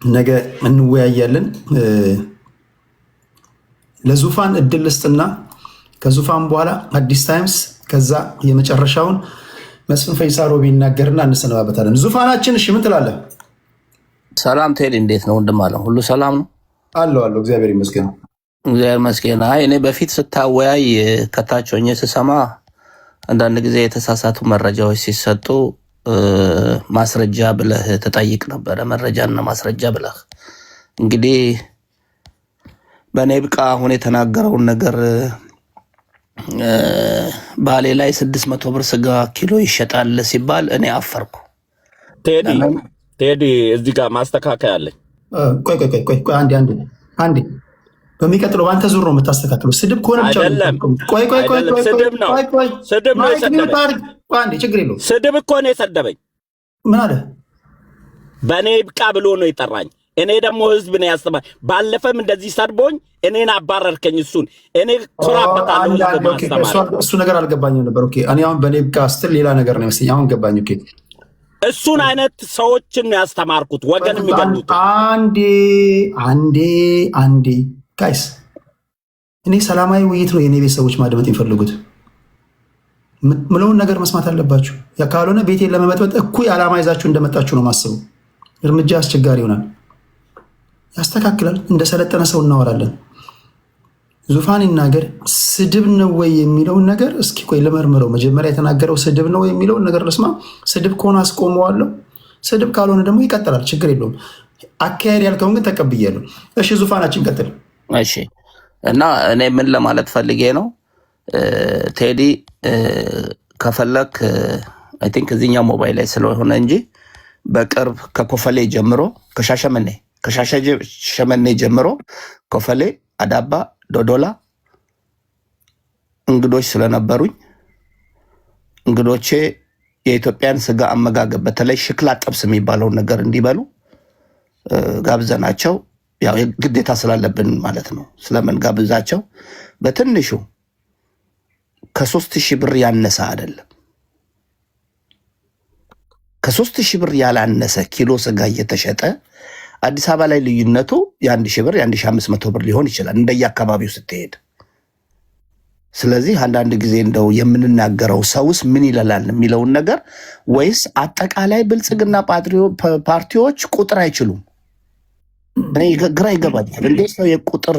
ነገ እንወያያለን። ለዙፋን እድል ልስጥና ከዙፋን በኋላ አዲስ ታይምስ ከዛ የመጨረሻውን መስፍን ፈይሳ ሮቢ ይናገርና እንሰነባበታለን። ዙፋናችን እሺ ምን ትላለህ? ሰላም ቴዲ፣ እንዴት ነው ወንድም? አለ ሁሉ ሰላም ነው? አለው እግዚአብሔር ይመስገን። እግዚአብሔር ይመስገን። አይ እኔ በፊት ስታወያይ ከታች ሆኜ ስሰማ አንዳንድ ጊዜ የተሳሳቱ መረጃዎች ሲሰጡ ማስረጃ ብለህ ተጠይቅ ነበረ። መረጃና ማስረጃ ብለህ እንግዲህ በኔ ብቃ አሁን የተናገረውን ነገር ባሌ ላይ 600 ብር ስጋ ኪሎ ይሸጣል ሲባል እኔ አፈርኩ። ቴዲ እዚህ ጋር ማስተካከያ አለኝ። ቆይ አንዴ በሚቀጥለው በአንተ ዙር ነው የምታስተካክለው። ስድብ ከሆነ ብቻ አይደለም። ስድብ ነው የሰደበኝ። አንዴ ችግር የለውም። ስድብ እኮ ነው የሰደበኝ። ምን አለ? በእኔ ብቃ ብሎ ነው የጠራኝ። እኔ ደግሞ ህዝብ ነው ያስተማኝ። ባለፈም እንደዚህ ሰድቦኝ እኔን አባረርከኝ። እሱን እኔ ኩራበታለሁ። ህዝብ ማስተማር እሱ ነገር አልገባኝም ነበር። ኦኬ እኔ አሁን በእኔ ብቃ ስትል ሌላ ነገር ነው መሰለኝ። አሁን ገባኝ። ኦኬ እሱን አይነት ሰዎችን ነው ያስተማርኩት፣ ወገን የሚገሉት። አንዴ ጋይስ፣ እኔ ሰላማዊ ውይይት ነው የኔ ቤተሰቦች ማድመጥ የሚፈልጉት። ምለውን ነገር መስማት አለባችሁ። ያ ካልሆነ ቤቴን ለመመጥበጥ እኩይ ዓላማ ይዛችሁ እንደመጣችሁ ነው ማስበው። እርምጃ አስቸጋሪ ይሆናል። ያስተካክላል። እንደሰለጠነ ሰው እናወራለን። ዙፋን ይናገር። ስድብ ነው ወይ የሚለውን ነገር እስኪ ቆይ ልመርምረው። መጀመሪያ የተናገረው ስድብ ነው የሚለውን ነገር ልስማ። ስድብ ከሆነ አስቆመዋለሁ። ስድብ ካልሆነ ደግሞ ይቀጥላል። ችግር የለውም። አካሄድ ያልከውን ግን ተቀብያለሁ። እሺ ዙፋናችን ቀጥል። እሺ እና እኔ ምን ለማለት ፈልጌ ነው ቴዲ፣ ከፈለክ አይ ቲንክ እዚህኛው ሞባይል ላይ ስለሆነ እንጂ በቅርብ ከኮፈሌ ጀምሮ ከሻሸመኔ ጀምሮ ኮፈሌ፣ አዳባ፣ ዶዶላ እንግዶች ስለነበሩኝ እንግዶቼ የኢትዮጵያን ስጋ አመጋገብ በተለይ ሽክላ ጥብስ የሚባለውን ነገር እንዲበሉ ጋብዘናቸው፣ ያው ግዴታ ስላለብን ማለት ነው። ስለምን ጋብዛቸው በትንሹ ከ3000 ብር ያነሰ አይደለም። ከ3000 ብር ያላነሰ ኪሎ ስጋ እየተሸጠ አዲስ አበባ ላይ ልዩነቱ የ1000 ብር የ1500 ብር ሊሆን ይችላል እንደየአካባቢው ስትሄድ። ስለዚህ አንዳንድ ጊዜ እንደው የምንናገረው ሰውስ ምን ይላል የሚለውን ነገር ወይስ አጠቃላይ ብልጽግና ፓርቲዎች ቁጥር አይችሉም? እኔ ግራ ይገባኛል። እንዴት ነው የቁጥር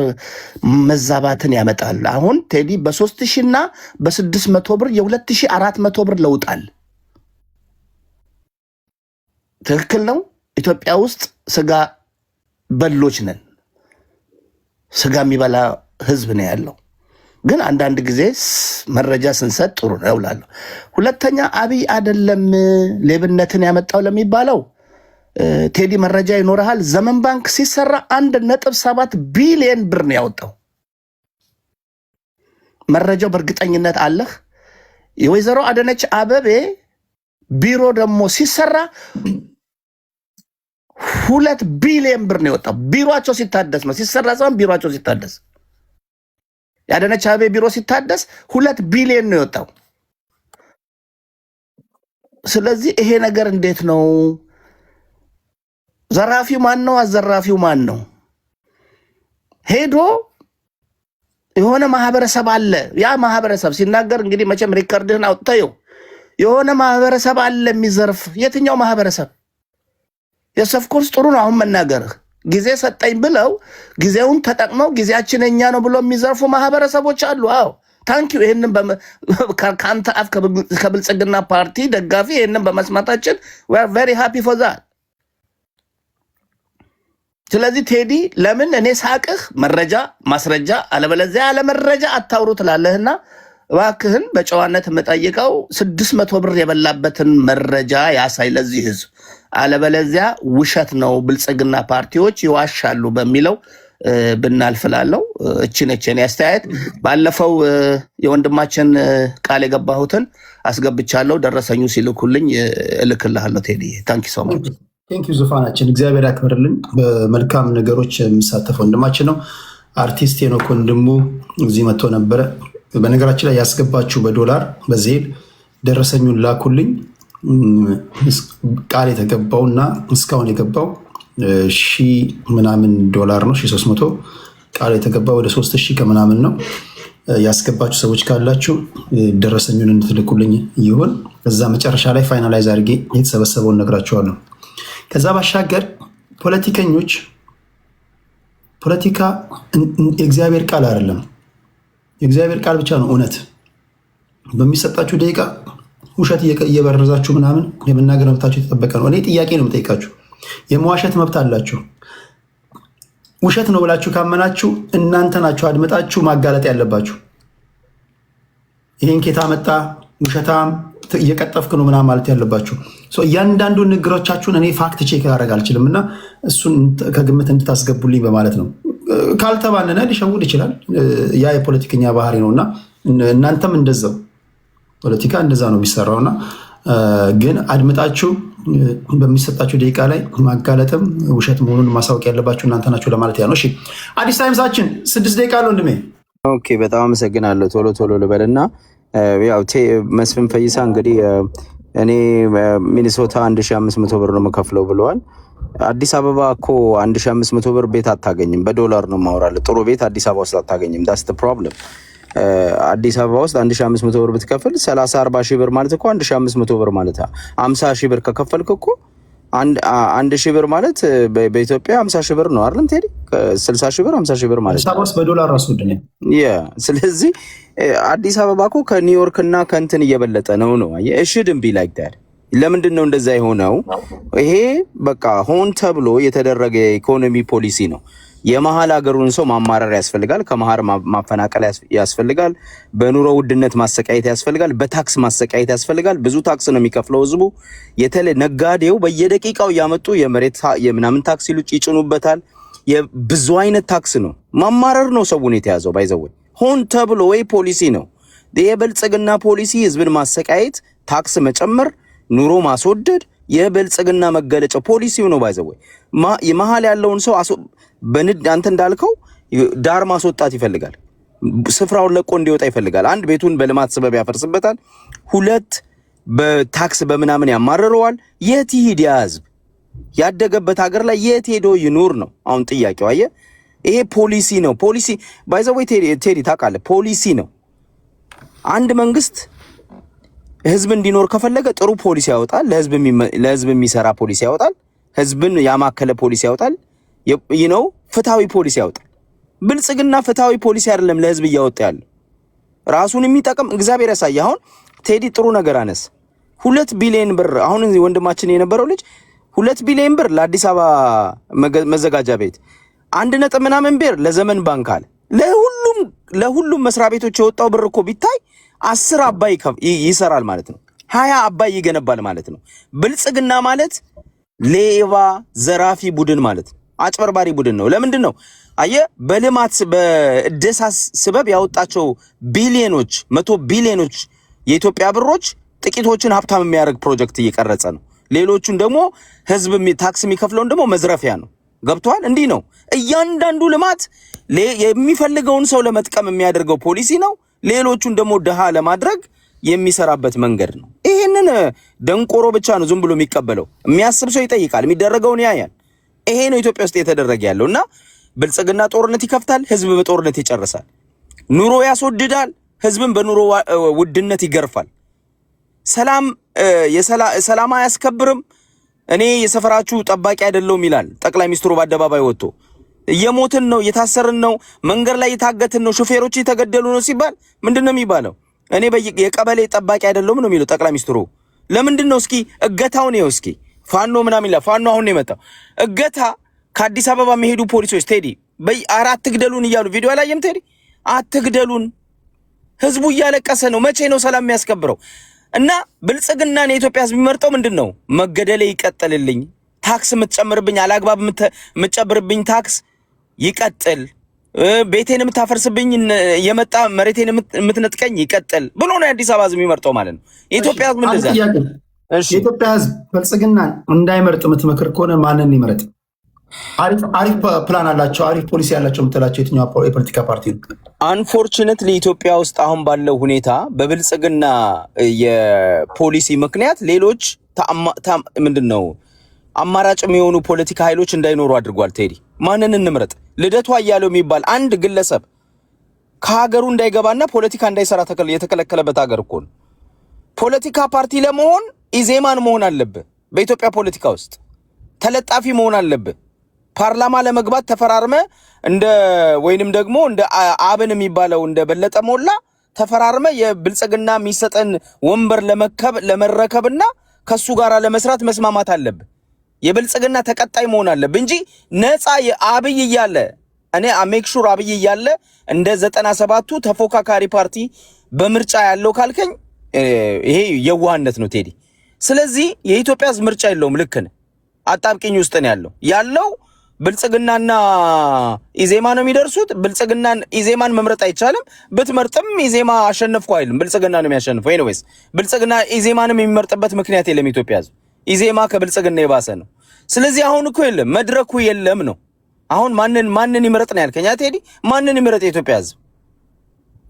መዛባትን ያመጣል? አሁን ቴዲ በ3000 እና በ600 ብር የ2400 ብር ለውጣል። ትክክል ነው። ኢትዮጵያ ውስጥ ስጋ በሎች ነን። ስጋ የሚበላ ህዝብ ነው ያለው። ግን አንዳንድ ጊዜ መረጃ ስንሰጥ ጥሩ ነው እላለሁ። ሁለተኛ አብይ አይደለም ሌብነትን ያመጣው ለሚባለው ቴዲ መረጃ ይኖርሃል። ዘመን ባንክ ሲሰራ 1.7 ቢሊዮን ብር ነው ያወጣው። መረጃው በእርግጠኝነት አለህ። የወይዘሮ አዳነች አቤቤ ቢሮ ደግሞ ሲሰራ 2 ቢሊዮን ብር ነው የወጣው። ቢሮአቸው ሲታደስ ነው ሲሰራ ሳይሆን ቢሮአቸው ሲታደስ ያደነች አቤቤ ቢሮ ሲታደስ 2 ቢሊዮን ነው የወጣው። ስለዚህ ይሄ ነገር እንዴት ነው? ዘራፊው ማን ነው? አዘራፊው ማን ነው? ሄዶ የሆነ ማህበረሰብ አለ። ያ ማህበረሰብ ሲናገር እንግዲህ መቼም ሪከርድህን አውጥተው የሆነ ማህበረሰብ አለ የሚዘርፍ። የትኛው ማህበረሰብ? የሰፍ ኮርስ ጥሩ ነው አሁን መናገርህ። ጊዜ ሰጠኝ ብለው ጊዜውን ተጠቅመው ጊዜያችን የኛ ነው ብሎ የሚዘርፉ ማህበረሰቦች አሉ። አዎ ታንኪዩ። ይሄንን ከአንተ አፍ ከብልጽግና ፓርቲ ደጋፊ ይሄንን በመስማታችን we are very happy for that። ስለዚህ ቴዲ ለምን እኔ ሳቅህ መረጃ ማስረጃ አለበለዚያ ያለ መረጃ አታውሩ ትላለህና እባክህን በጨዋነት የምጠይቀው 600 ብር የበላበትን መረጃ ያሳይ ለዚህ ህዝብ። አለበለዚያ ውሸት ነው ብልጽግና ፓርቲዎች ይዋሻሉ በሚለው ብናልፍላለው። እቺ አስተያየት ባለፈው የወንድማችን ቃል የገባሁትን አስገብቻለሁ። ደረሰኙ ሲልኩልኝ እልክልሃለሁ ቴዲ። ታንኪ ሶ ማች። ቴንክ ዩ ዙፋናችን፣ እግዚአብሔር ያክብርልን። በመልካም ነገሮች የሚሳተፍ ወንድማችን ነው። አርቲስት ሄኖክ ወንድሙ እዚህ መጥቶ ነበረ። በነገራችን ላይ ያስገባችሁ በዶላር በዜል ደረሰኙን ላኩልኝ። ቃል የተገባውና እስካሁን የገባው $1000 ነው። 1300 ቃል የተገባው ወደ 3000 ከምናምን ነው። ያስገባችሁ ሰዎች ካላችሁ ደረሰኙን እንትልኩልኝ ይሁን። ከዛ መጨረሻ ላይ ፋይናላይዝ አድርጌ የተሰበሰበውን ነግራችኋለሁ። ከዛ ባሻገር ፖለቲከኞች ፖለቲካ የእግዚአብሔር ቃል አይደለም። የእግዚአብሔር ቃል ብቻ ነው እውነት። በሚሰጣችሁ ደቂቃ ውሸት እየበረዛችሁ ምናምን የመናገር መብታችሁ የተጠበቀ ነው። እኔ ጥያቄ ነው የምጠይቃችሁ። የመዋሸት መብት አላችሁ። ውሸት ነው ብላችሁ ካመናችሁ እናንተ ናችሁ አድመጣችሁ ማጋለጥ ያለባችሁ። ይሄን ኬታ መጣ ውሸታም እየቀጠፍክ ነው ምናምን ማለት ያለባችሁ። እያንዳንዱ ንግሮቻችሁን እኔ ፋክት ቼክ ላደርግ አልችልም እና እሱን ከግምት እንድታስገቡልኝ በማለት ነው። ካልተባነነ ሊሸውድ ይችላል። ያ የፖለቲከኛ ባህሪ ነው እና እናንተም እንደዛው ፖለቲካ እንደዛ ነው የሚሰራውና ግን አድምጣችሁ በሚሰጣችሁ ደቂቃ ላይ ማጋለጥም ውሸት መሆኑን ማሳወቅ ያለባችሁ እናንተ ናችሁ ለማለት ያ ነው። እሺ አዲስ ታይምሳችን 6 ደቂቃ አለው ወንድሜ። ኦኬ በጣም አመሰግናለሁ። ቶሎ ልበልና ያው መስፍን ፈይሳ እንግዲህ እኔ ሚኒሶታ 1500 ብር ነው የምከፍለው ብለዋል። አዲስ አበባ እኮ 1500 ብር ቤት አታገኝም። በዶላር ነው ማወራለ። ጥሩ ቤት አዲስ አበባ ውስጥ አታገኝም። ዳስ ዘ ፕሮብለም። አዲስ አበባ ውስጥ 1500 ብር ብትከፍል 30-40 ሺህ ብር ማለት እኮ 1500 ብር ማለት 50 ሺህ ብር ከከፈልክ እኮ 1000 ብር ማለት በኢትዮጵያ 50 ሺህ ብር ነው አይደል ቴዲ? 60 ሺህ ብር 50 ሺህ ብር ማለት አዲስ አበባ ውስጥ በዶላር ራሱ ወደነ ስለዚህ አዲስ አበባ እኮ ከኒውዮርክ እና ከእንትን እየበለጠ ነው። እሺ ድንቢ ላይክ ዳት ለምንድን ነው እንደዛ የሆነው? ይሄ በቃ ሆን ተብሎ የተደረገ የኢኮኖሚ ፖሊሲ ነው። የመሀል ሀገሩን ሰው ማማረር ያስፈልጋል። ከመሀር ማፈናቀል ያስፈልጋል። በኑሮ ውድነት ማሰቃየት ያስፈልጋል። በታክስ ማሰቃየት ያስፈልጋል። ብዙ ታክስ ነው የሚከፍለው ህዝቡ። ነጋዴው በየደቂቃው ያመጡ የመሬት የምናምን ታክስ ይጭኑበታል። ብዙ አይነት ታክስ ነው። ማማረር ነው ሰውን የተያዘው። ባይዘው ሆን ተብሎ ወይ ፖሊሲ ነው። የብልጽግና ፖሊሲ ህዝብን ማሰቃየት፣ ታክስ መጨመር፣ ኑሮ ማስወደድ የብልጽግና መገለጫ ፖሊሲው ነው። ባይዘው የመሀል ያለውን ሰው አንተ እንዳልከው ዳር ማስወጣት ይፈልጋል። ስፍራውን ለቆ እንዲወጣ ይፈልጋል። አንድ ቤቱን በልማት ሰበብ ያፈርስበታል። 2 በታክስ በምናምን ያማረረዋል። የት ይሄድ ያ ህዝብ? ያደገበት ሀገር ላይ የት ሄዶ ይኑር ነው አሁን ጥያቄው። አየህ ይሄ ፖሊሲ ነው። ፖሊሲ ባይዘው ቴዲ ታውቃለህ፣ ፖሊሲ ነው። አንድ መንግስት ህዝብ እንዲኖር ከፈለገ ጥሩ ፖሊሲ ያወጣል። ለህዝብ የሚሰራ ፖሊሲ ያወጣል። ህዝብን ያማከለ ፖሊሲ ያወጣል። ፍትሃዊ ፖሊሲ ያወጣል። ብልጽግና ፍትሃዊ ፖሊሲ አይደለም ለህዝብ እያወጣ ያለው፣ ራሱን የሚጠቅም እግዚአብሔር ያሳይ። አሁን ቴዲ ጥሩ ነገር አነስ 2 ቢሊዮን ብር አሁን ወንድማችን የነበረው ልጅ 2 ቢሊዮን ብር ለአዲስ አበባ መዘጋጃ ቤት 1 ምናምን ብር ለዘመን ባንክ አለ። ለሁሉም መስሪያ ቤቶች የወጣው ብር እኮ ቢታይ 10 አባይ ይሰራል ማለት ነው። 20 አባይ ይገነባል ማለት ነው። ብልጽግና ማለት ሌባ ዘራፊ ቡድን ማለት ነው። አጭበርባሪ ቡድን ነው። ለምንድን ነው አየህ በልማት በእደሳ ስበብ ያወጣቸው ቢሊዮኖች 100 ቢሊዮኖች የኢትዮጵያ ብሮች ጥቂቶችን ሀብታም የሚያደርግ ፕሮጀክት እየቀረጸ ነው። ሌሎቹን ደግሞ ህዝብ ታክስ የሚከፍለውን ደግሞ መዝረፊያ ነው። ገብቷል? እንዲህ ነው እያንዳንዱ ልማት የሚፈልገውን ሰው ለመጥቀም የሚያደርገው ፖሊሲ ነው። ሌሎቹን ደግሞ ድሃ ለማድረግ የሚሰራበት መንገድ ነው። ይሄንን ደንቆሮ ብቻ ነው ዝም ብሎ የሚቀበለው። የሚያስብ ሰው ይጠይቃል፣ የሚደረገውን ያያል። ይሄ ነው ኢትዮጵያ ውስጥ የተደረገ ያለውና ብልጽግና ጦርነት ይከፍታል፣ ህዝብ በጦርነት ይጨርሳል። ኑሮ ያስወድዳል፣ ህዝብን በኑሮ ውድነት ይገርፋል። ሰላም አያስከብርም። እኔ የሰፈራችሁ ጠባቂ አይደለሁም ይላል ጠቅላይ ሚኒስትሩ በአደባባይ ወጥቶ። እየሞትን ነው፣ እየታሰርን ነው፣ መንገድ ላይ እየታገትን ነው፣ ሹፌሮች እየተገደሉ ነው ሲባል ምንድነው የሚባለው? እኔ የቀበሌ ጠባቂ አይደለሁም ነው የሚለው ጠቅላይ ሚኒስትሩ። ለምንድን ነው እስኪ እገታውን ነው እስኪ ፋኖ ምናምን ይላል። ፋኖ አሁን ነው የመጣው። እገታ ከአዲስ አበባ የሚሄዱ ፖሊሶች ቴዲ አትግደሉን እያሉ ቪዲዮ አላየም ቴዲ? አትግደሉን፣ ህዝቡ እያለቀሰ ነው። መቼ ነው ሰላም የሚያስከብረው? እና ብልጽግናን የኢትዮጵያ ህዝብ የሚመርጠው ምንድነው? መገደሌ ይቀጥልልኝ፣ ታክስ የምትጨምርብኝ አላግባብ የምትጨምርብኝ ታክስ ይቀጥል፣ ቤቴን የምታፈርስብኝ የመጣ መሬቴን የምትነጥቀኝ ይቀጥል ብሎ ነው የአዲስ አበባ ህዝብ የሚመርጠው ማለት ነው። የኢትዮጵያ ህዝብ እንደዛ። የኢትዮጵያ ህዝብ ብልጽግናን እንዳይመርጥ የምትመክር ከሆነ ማንን ይመረጥ? አሪፍ ፕላን አላቸው፣ አሪፍ ፖሊሲ ያላቸው የምትላቸው የትኛው የፖለቲካ ፓርቲ ነው? አንፎርቹኔትሊ ኢትዮጵያ ውስጥ አሁን ባለው ሁኔታ በብልጽግና የፖሊሲ ምክንያት ሌሎች ምንድነው አማራጭ የሚሆኑ ፖለቲካ ኃይሎች እንዳይኖሩ አድርጓል። ቴዲ ማንን እንምረጥ? ልደቱ አያሌው የሚባል አንድ ግለሰብ ከሀገሩ እንዳይገባና ፖለቲካ እንዳይሰራ የተከለከለበት ሀገር እኮ ነው። ፖለቲካ ፓርቲ ለመሆን ኢዜማን መሆን አለብህ። በኢትዮጵያ ፖለቲካ ውስጥ ተለጣፊ መሆን አለብህ። ፓርላማ ለመግባት ተፈራርመ ወይንም ደግሞ እንደ አብን የሚባለው እንደ በለጠ ሞላ ተፈራርመ የብልጽግና የሚሰጠን ወንበር ለመረከብና ከሱ ጋር ለመስራት መስማማት አለብህ። የብልጽግና ተቀጣይ መሆን አለብህ እንጂ ነፃ የአብይ እያለ እኔ ሜክ ሹር አብይ እያለ እንደ 97ቱ ተፎካካሪ ፓርቲ በምርጫ ያለው ካልከኝ ይሄ የዋህነት ነው ቴዲ። ስለዚህ የኢትዮጵያ ህዝብ ምርጫ የለውም። ልክ ነህ። አጣብቂኝ ውስጥ ነው ያለው ብልጽግናና ኢዜማ ነው የሚደርሱት። ብልጽግናን ኢዜማን መምረጥ አይቻልም። ብትመርጥም ኢዜማ አሸነፍኩ አይልም፣ ብልጽግና ነው የሚያሸንፈው። ኤኒዌይስ ብልጽግና ኢዜማንም የሚመርጥበት ምክንያት የለም። ኢትዮጵያ ህዝብ ኢዜማ ከብልጽግና የባሰ ነው። ስለዚህ አሁን እኮ የለም መድረኩ የለም ነው። አሁን ማንን ይመረጥ ነው ያልከኝ ቴዲ? ማንን ይመረጥ የኢትዮጵያ ህዝብ?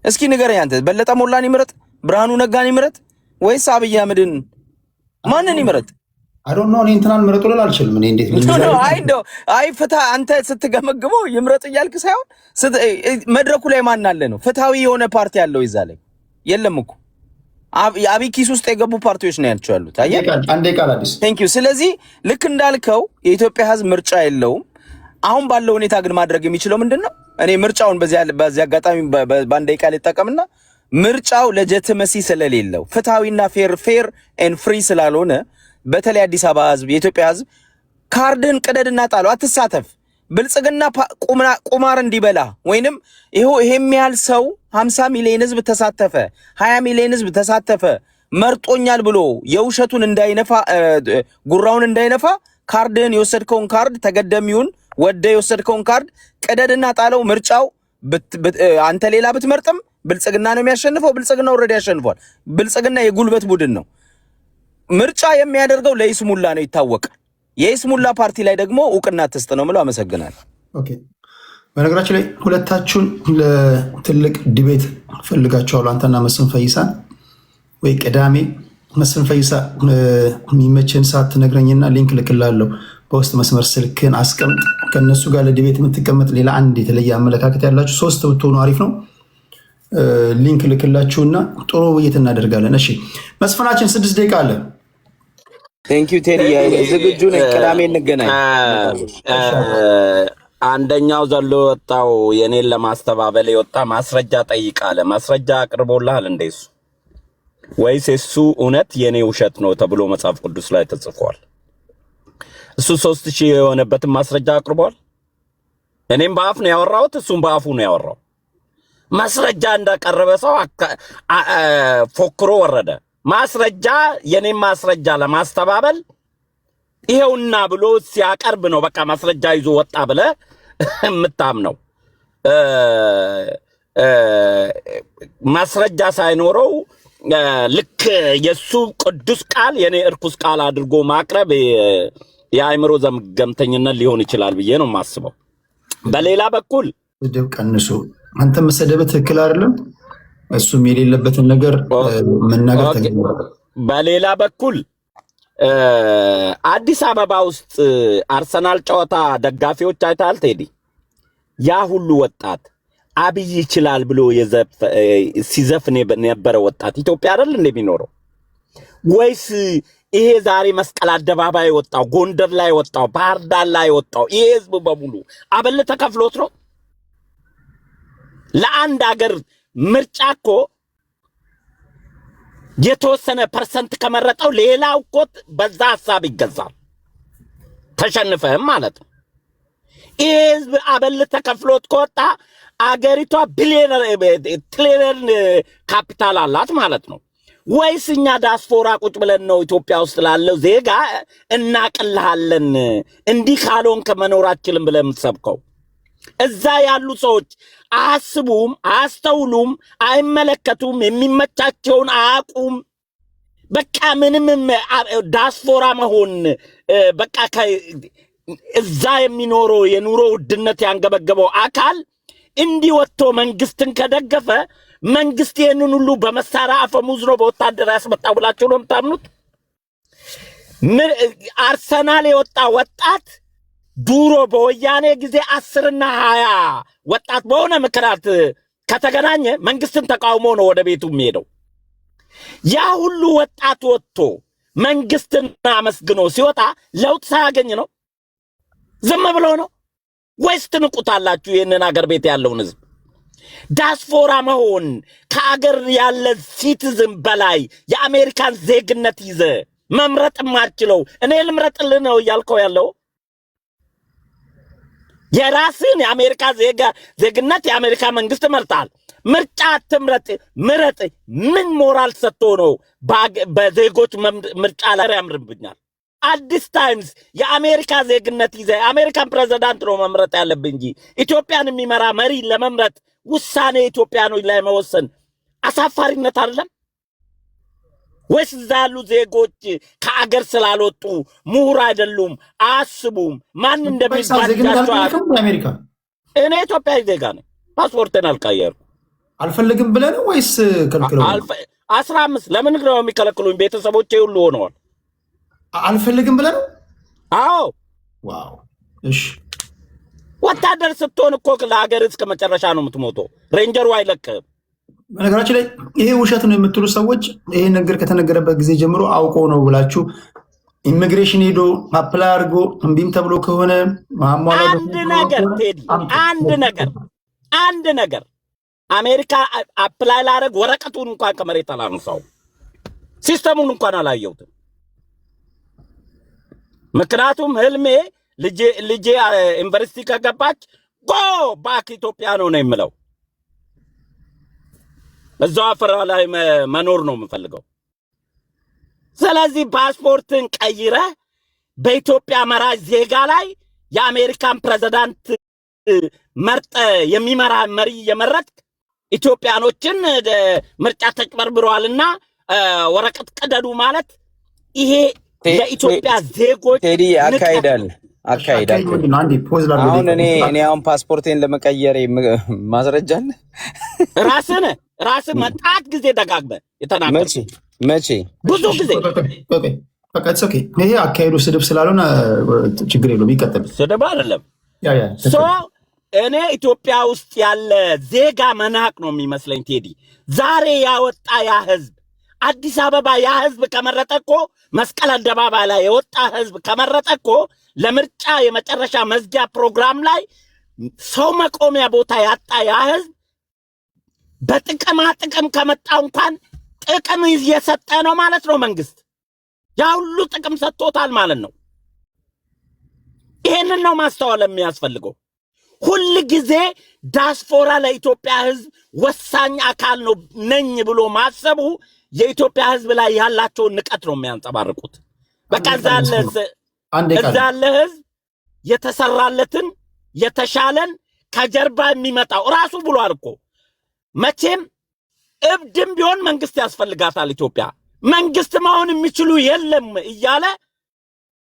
እስኪ ንገረኝ አንተ። በለጠ ሞላን ይመረጥ? ብርሃኑ ነጋን ይመረጥ? ወይስ አብይ አህመድን? ማንን ይመረጥ? አዶን ነው። እኔ እንትናን ምረጡ ልል አልችልም። እኔ እንዴት አይ ፍትህ አንተ ስትገመግመው ይምረጡ እያልክ ሳይሆን መድረኩ ላይ ማን አለ ነው። ፍትሃዊ የሆነ ፓርቲ ያለው ይዛ ላይ የለም እኮ። አብይ ኪስ ውስጥ የገቡ ፓርቲዎች ነው ያሉት። አየህ አንዴ ቃል አዲስ ቴንክ ዩ። ስለዚህ ልክ እንዳልከው የኢትዮጵያ ህዝብ ምርጫ የለውም። አሁን ባለው ሁኔታ ግን ማድረግ የሚችለው ምንድነው? እኔ ምርጫውን በዚህ አጋጣሚ በአንዴ ቃል ይጠቀምና ምርጫው ለጀትመሲ ስለሌለው ፍትሃዊና ፌር ኤንድ ፍሪ ስላልሆነ በተለይ አዲስ አበባ ህዝብ የኢትዮጵያ ህዝብ ካርድን ቅደድና ጣለው፣ አትሳተፍ። ብልጽግና ቁማር እንዲበላ ወይንም ይሄም ያህል ሰው 50 ሚሊዮን ህዝብ ተሳተፈ፣ 20 ሚሊዮን ህዝብ ተሳተፈ መርጦኛል ብሎ የውሸቱን እንዳይነፋ ጉራውን እንዳይነፋ ካርድን የወሰድከውን ካርድ ተገደሚውን ወደ የወሰድከውን ካርድ ቅደድና ጣለው። ምርጫው አንተ ሌላ ብትመርጥም ብልጽግና ነው የሚያሸንፈው። ብልጽግና ኦልሬዲ ያሸንፏል። ብልጽግና የጉልበት ቡድን ነው። ምርጫ የሚያደርገው ለይስሙላ ነው ይታወቃል። የይስሙላ ፓርቲ ላይ ደግሞ እውቅና ተስጥ ነው ምለው። አመሰግናለሁ። ኦኬ። በነገራችን ላይ ሁለታችሁን ለትልቅ ዲቤት ፈልጋችኋለሁ። አንተና መስፍን ፈይሳን ወይ ቅዳሜ መስፍን ፈይሳ የሚመችን ሰዓት ትነግረኝና ሊንክ ልክላለሁ። በውስጥ መስመር ስልክን አስቀምጥ። ከነሱ ጋር ለዲቤት የምትቀመጥ ሌላ አንድ የተለየ አመለካከት ያላችሁ 3 ብትሆኑ አሪፍ ነው። ሊንክ ልክላችሁና ጥሩ ውይይት እናደርጋለን። እሺ መስፍናችን 6 ደቂቃ አለ። ቴንክ ዩ ቴዲ፣ ዝግጁ ነኝ። ቅዳሜ እንገናኝ። አንደኛው ዘሎ ወጣው የኔን ለማስተባበል የወጣ ማስረጃ ጠይቃለ። ማስረጃ አቅርቦልሃል እንደሱ ወይስ እሱ እውነት የኔ ውሸት ነው ተብሎ መጽሐፍ ቅዱስ ላይ ተጽፏል? እሱ 3000 የሆነበትን ማስረጃ አቅርቧል። እኔም በአፍ ነው ያወራሁት፣ እሱም በአፉ ነው ያወራው። ማስረጃ እንዳቀረበ ሰው ፎክሮ ወረደ። ማስረጃ የኔን ማስረጃ ለማስተባበል ይሄውና ብሎ ሲያቀርብ ነው በቃ ማስረጃ ይዞ ወጣ ብለ የምታምነው። ማስረጃ ሳይኖረው ልክ የሱ ቅዱስ ቃል የኔ እርኩስ ቃል አድርጎ ማቅረብ የአእምሮ ዘምገምተኝነት ሊሆን ይችላል ብዬ ነው የማስበው። በሌላ በኩል ስድብ ቀንሱ። አንተ መሰደብ ትክክል አይደለም። እሱም የሌለበትን ነገር መናገር ተገኝቷል። በሌላ በኩል አዲስ አበባ ውስጥ አርሰናል ጨዋታ ደጋፊዎች አይታል ቴዲ፣ ያ ሁሉ ወጣት አብይ ይችላል ብሎ ሲዘፍን የነበረ ወጣት ኢትዮጵያ አይደል እንደሚኖረው? ወይስ ይሄ ዛሬ መስቀል አደባባይ ወጣው፣ ጎንደር ላይ ወጣው፣ ባህር ዳር ላይ ወጣው ይሄ ህዝብ በሙሉ አበል ተከፍሎት ነው? ለአንድ ሀገር ምርጫ እኮ የተወሰነ ፐርሰንት ከመረጠው ሌላው እኮ በዛ ሐሳብ ይገዛል። ተሸንፈህም ማለት ነው። ይሄ ህዝብ አበል ተከፍሎት ከወጣ አገሪቷ ትሪሊየን ካፒታል አላት ማለት ነው። ወይስ እኛ ዳስፖራ ቁጭ ብለን ነው ኢትዮጵያ ውስጥ ላለው ዜጋ እናቅልሃለን እንዲህ ካልሆን ከመኖራችንም ብለን የምትሰብከው? እዛ ያሉ ሰዎች አያስቡም፣ አያስተውሉም፣ አይመለከቱም፣ የሚመቻቸውን አያውቁም። በቃ ምንም ዳስፖራ መሆን በቃ እዛ የሚኖረው የኑሮ ውድነት ያንገበገበው አካል እንዲህ ወጥቶ መንግስትን ከደገፈ መንግስት ይህንን ሁሉ በመሳሪያ አፈሙዝ ነው በወታደር ያስመጣው ብላችሁ ነው የምታምኑት? አርሰናል የወጣ ወጣት ዱሮ በወያኔ ጊዜ 10 እና 20 ወጣት በሆነ ምክንያት ከተገናኘ መንግስትን ተቃውሞ ነው ወደ ቤቱ የሚሄደው። ያ ሁሉ ወጣት ወጥቶ መንግስትን አመስግኖ ሲወጣ ለውጥ ሳያገኝ ነው? ዝም ብሎ ነው ወይስ ትንቁታላችሁ? ይህንን አገር ቤት ያለውን ህዝብ ዳስፖራ መሆን ከአገር ያለ ሲቲዝን በላይ የአሜሪካን ዜግነት ይዘ መምረጥ ማችለው እኔ ልምረጥልህ ነው እያልከው ያለው? የራስን የአሜሪካ ዜግነት የአሜሪካ መንግስት መርጣል። ምርጫ አትምረጥ፣ ምረጥ። ምን ሞራል ሰጥቶ ነው በዜጎች ምርጫ ላይ ያምርብኛል? አዲስ ታይምስ የአሜሪካ ዜግነት ይዘ የአሜሪካን ፕሬዝዳንት ነው መምረጥ ያለብን እንጂ ኢትዮጵያን የሚመራ መሪ ለመምረጥ ውሳኔ ኢትዮጵያኖች ላይ መወሰን አሳፋሪነት አይደለም ወይስ? እዛ ያሉ ዜጎች ከአገር ስላልወጡ ምሁር አይደሉም፣ አያስቡም፣ ማን እንደሚባላቸው? እኔ ኢትዮጵያዊ ዜጋ ነኝ፣ ፓስፖርቴን አልቀየርኩም። አልፈልግም ብለህ ነው ወይስ ከልክለው? 15 ለምን ነው የሚከለክሉኝ? ቤተሰቦቼ ሁሉ ሆነዋል። አልፈልግም ብለህ ነው? አዎ። ዋው። እሺ፣ ወታደር ስትሆን እኮ ለሀገር እስከ መጨረሻ ነው የምትሞተው። ሬንጀሩ አይለቅህም። በነገራችን ላይ ይሄ ውሸት ነው የምትሉ ሰዎች ይሄ ነገር ከተነገረበት ጊዜ ጀምሮ አውቀው ነው ብላችሁ ኢሚግሬሽን ሄዶ አፕላይ አድርጎ እምቢም ተብሎ ከሆነ አንድ ነገር አሜሪካ አፕላይ ላደርግ ወረቀቱን እንኳን ከመሬት አላነሳው፣ ሲስተሙን እንኳን አላየሁትም። ምክንያቱም ህልሜ ልጄ ዩኒቨርሲቲ ከገባች ጎ ባክ ኢትዮጵያ ነው የምለው። እዛው አፈራ ላይ መኖር ነው የምፈልገው። ስለዚህ ፓስፖርትን ቀይረህ በኢትዮጵያ መራጭ ዜጋ ላይ የአሜሪካን ፕሬዝዳንት መርጠ የሚመራ መሪ የመረጥ ኢትዮጵያኖችን ምርጫ ተጭበርብረዋልና ወረቀት ቀደዱ ማለት ይሄ የኢትዮጵያ ዜጎች ቴዲ አካይዳል። አሁን እኔ አሁን ፓስፖርቴን ለመቀየር ማስረጃ አለ? ራስህ መጣት ጊዜ ደጋግመህ የተናገርኩት መቼ ብዙ ጊዜ ይሄ አካሄዱ ስድብ ስላልሆነ ችግር የለውም። ይቀጥል። ስድብ አይደለም። እኔ ኢትዮጵያ ውስጥ ያለ ዜጋ መናቅ ነው የሚመስለኝ ቴዲ። ዛሬ ያወጣ ያ ህዝብ አዲስ አበባ ያ ህዝብ ከመረጠ እኮ መስቀል አደባባይ ላይ የወጣ ህዝብ ከመረጠ እኮ ለምርጫ የመጨረሻ መዝጊያ ፕሮግራም ላይ ሰው መቆሚያ ቦታ ያጣ ያ ህዝብ በጥቅማ ጥቅም ከመጣው እንኳን ጥቅም እየሰጠ ነው ማለት ነው። መንግስት ያ ሁሉ ጥቅም ሰጥቶታል ማለት ነው። ይሄንን ነው ማስተዋል የሚያስፈልገው። ሁሉ ጊዜ ዳስፖራ ለኢትዮጵያ ህዝብ ወሳኝ አካል ነው ነኝ ብሎ ማሰቡ የኢትዮጵያ ህዝብ ላይ ያላቸውን ንቀት ነው የሚያንጸባርቁት። በቃ እዛ ያለ ህዝብ የተሰራለትን የተሻለን ከጀርባ የሚመጣው ራሱ ብሏል እኮ መቼም እብድም ቢሆን መንግስት ያስፈልጋታል ኢትዮጵያ። መንግስት መሆን የሚችሉ የለም እያለ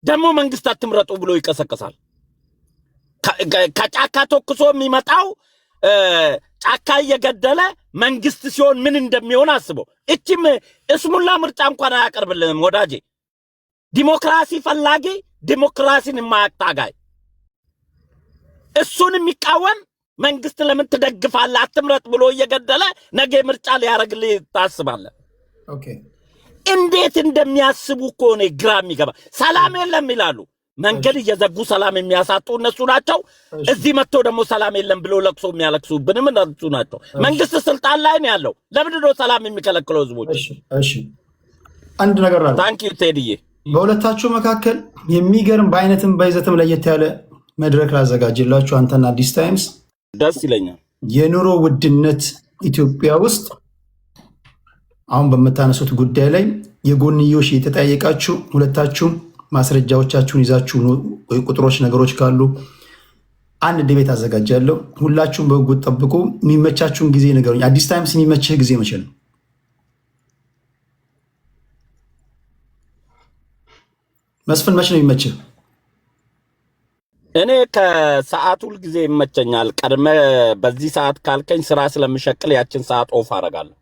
ደግሞ መንግስት አትምረጡ ብሎ ይቀሰቀሳል። ከጫካ ተኩሶ የሚመጣው ጫካ እየገደለ መንግስት ሲሆን ምን እንደሚሆን አስበው። እቺም እስሙላ ምርጫ እንኳን አያቀርብልንም ወዳጄ። ዲሞክራሲ ፈላጊ ዲሞክራሲን የማያታጋይ እሱን የሚቃወም መንግስት ለምን ትደግፋለህ አትምረጥ ብሎ እየገደለ ነገ ምርጫ ሊያረግልህ ታስባለህ? ኦኬ እንዴት እንደሚያስቡ እኮ ነው ግራ የሚገባ። ሰላም የለም ይላሉ። መንገድ እየዘጉ ሰላም የሚያሳጡ እነሱ ናቸው። እዚህ መጥቶ ደግሞ ሰላም የለም ብሎ ለቅሶ የሚያለቅሱብንም እነሱ ናቸው። መንግስት ስልጣን ላይ ነው ያለው። ለምንድን ነው ሰላም የሚከለክለው ህዝቦች? እሺ አንድ ነገር አለ። ታንክ ዩ ቴዲዬ። በሁለታችሁ መካከል የሚገርም በአይነትም በይዘትም ለየት ያለ መድረክ ላዘጋጅላችሁ አንተና አዲስ ታይምስ። ደስ ይለኛል። የኑሮ ውድነት ኢትዮጵያ ውስጥ አሁን በመታነሱት ጉዳይ ላይ የጎንዮሽ የተጠያየቃችሁ ሁለታችሁም ማስረጃዎቻችሁን ይዛችሁ ወይ ቁጥሮች ነገሮች ካሉ አንድ ዲቤት አዘጋጃለሁ። ሁላችሁም በጉት ጠብቁ። የሚመቻችሁን ጊዜ ንገሩኝ። አዲስ ታይምስ የሚመችህ ጊዜ መቼ ነው? መስፍን መቼ ነው የሚመችህ? እኔ ከሰዓት ሁል ጊዜ ይመቸኛል። ቀድመ በዚህ ሰዓት ካልከኝ ስራ ስለምሸቅል ያችን ሰዓት ኦፍ አደርጋለሁ።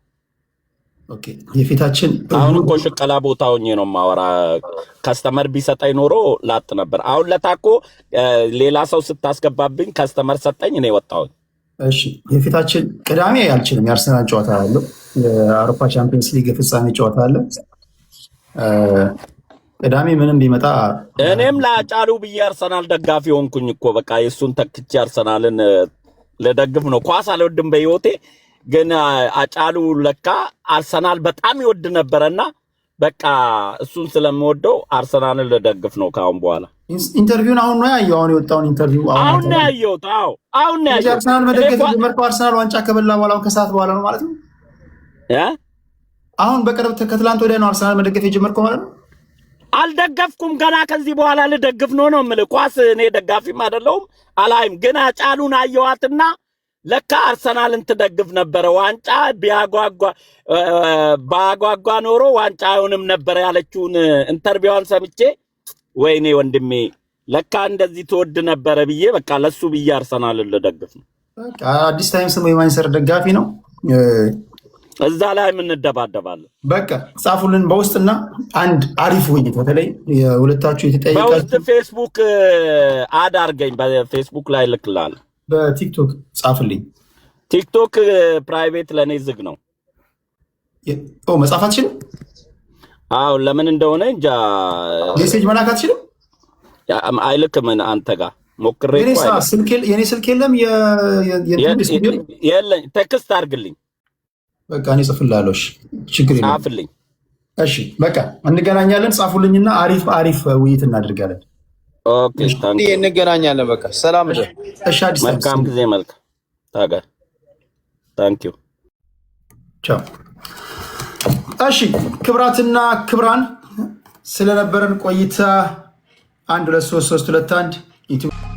ኦኬ የፊታችን አሁን እኮ ሽቀላ ቦታ ሆኜ ነው ማወራ። ከስተመር ቢሰጠኝ ኖሮ ላጥ ነበር። አሁን ለታኮ ሌላ ሰው ስታስገባብኝ ከስተመር ሰጠኝ፣ እኔ ወጣሁኝ። እሺ የፊታችን ቅዳሜ አልችልም። የአርሰናል ጨዋታ አለ፣ የአውሮፓ ቻምፒየንስ ሊግ ፍጻሜ ጨዋታ አለ። ቅዳሜ ምንም ቢመጣ እኔም ላጫሉ ብዬ አርሰናል ደጋፊ ሆንኩኝ እኮ። በቃ የሱን ተክቼ አርሰናልን ለደግፍ ነው። ኳስ አልወድም በህይወቴ፣ ግን አጫሉ ለካ አርሰናል በጣም ይወድ ነበርና በቃ እሱን ስለምወደው አርሰናልን ለደግፍ ነው ካሁን በኋላ። ኢንተርቪውን አሁን ነው ያየው። አሁን የወጣውን ኢንተርቪው አሁን ነው ያየሁት። አዎ አሁን ነው ያየሁት። አርሰናል መደገፍ ጀመርከው? አርሰናል ዋንጫ ከበላ በኋላ ከሰዓት በኋላ ነው ማለት ነው? አሁን በቅርብ ከትላንት ወዲያ ነው አርሰናል መደገፍ የጀመርከው ማለት ነው? አልደገፍኩም ገና። ከዚህ በኋላ ልደግፍ ነው የምልህ። ኳስ እኔ ደጋፊም አይደለሁም አላይም። ግን አጫሉን አየዋትና ለካ አርሰናልን ትደግፍ ነበረ። ዋንጫ ባጓጓ ኖሮ ዋንጫ አይሆንም ነበር ያለችውን ኢንተርቪዋን ሰምቼ ወይኔ ወንድሜ ለካ እንደዚህ ትወድ ነበረ ብዬ በቃ ለሱ ብዬ አርሰናልን ልደግፍ ነው። አዲስ ታይምስ ነው የማንቸስተር ደጋፊ ነው። እዛ ላይ ምን እንደባደባለን። በቃ ጻፉልን በውስጥና አንድ አሪፍ ውይይት በተለይ የሁለታችሁ የተጠያየቃችሁ በውስጥ ፌስቡክ አድ አድርገኝ። በፌስቡክ ላይ ልክላል። በቲክቶክ ጻፍልኝ። ቲክቶክ ፕራይቬት ለኔ ዝግ ነው። መጻፍ አትችልም? አዎ ለምን እንደሆነ እንጃ። ሜሴጅ መላክ አትችልም? አይልክም። አንተ ጋር ሞክሬ የኔ ስልክ የለም። የለኝ። ቴክስት አድርግልኝ። በቃ እኔ ጽፍልሃለሁ። ችግር የለም ጻፍልኝ። እሺ በቃ እንገናኛለን። ጻፉልኝና አሪፍ ውይይት እናደርጋለን። ኦኬ ታንክ ዩ። እንገናኛለን። በቃ ሰላም ነው። እሺ አዲስ መልካም ጊዜ። መልካም ታጋ ታንክ ዩ። ቻው። እሺ ክብራትና ክብራን ስለነበረን ቆይታ 1 2 3 3 2 1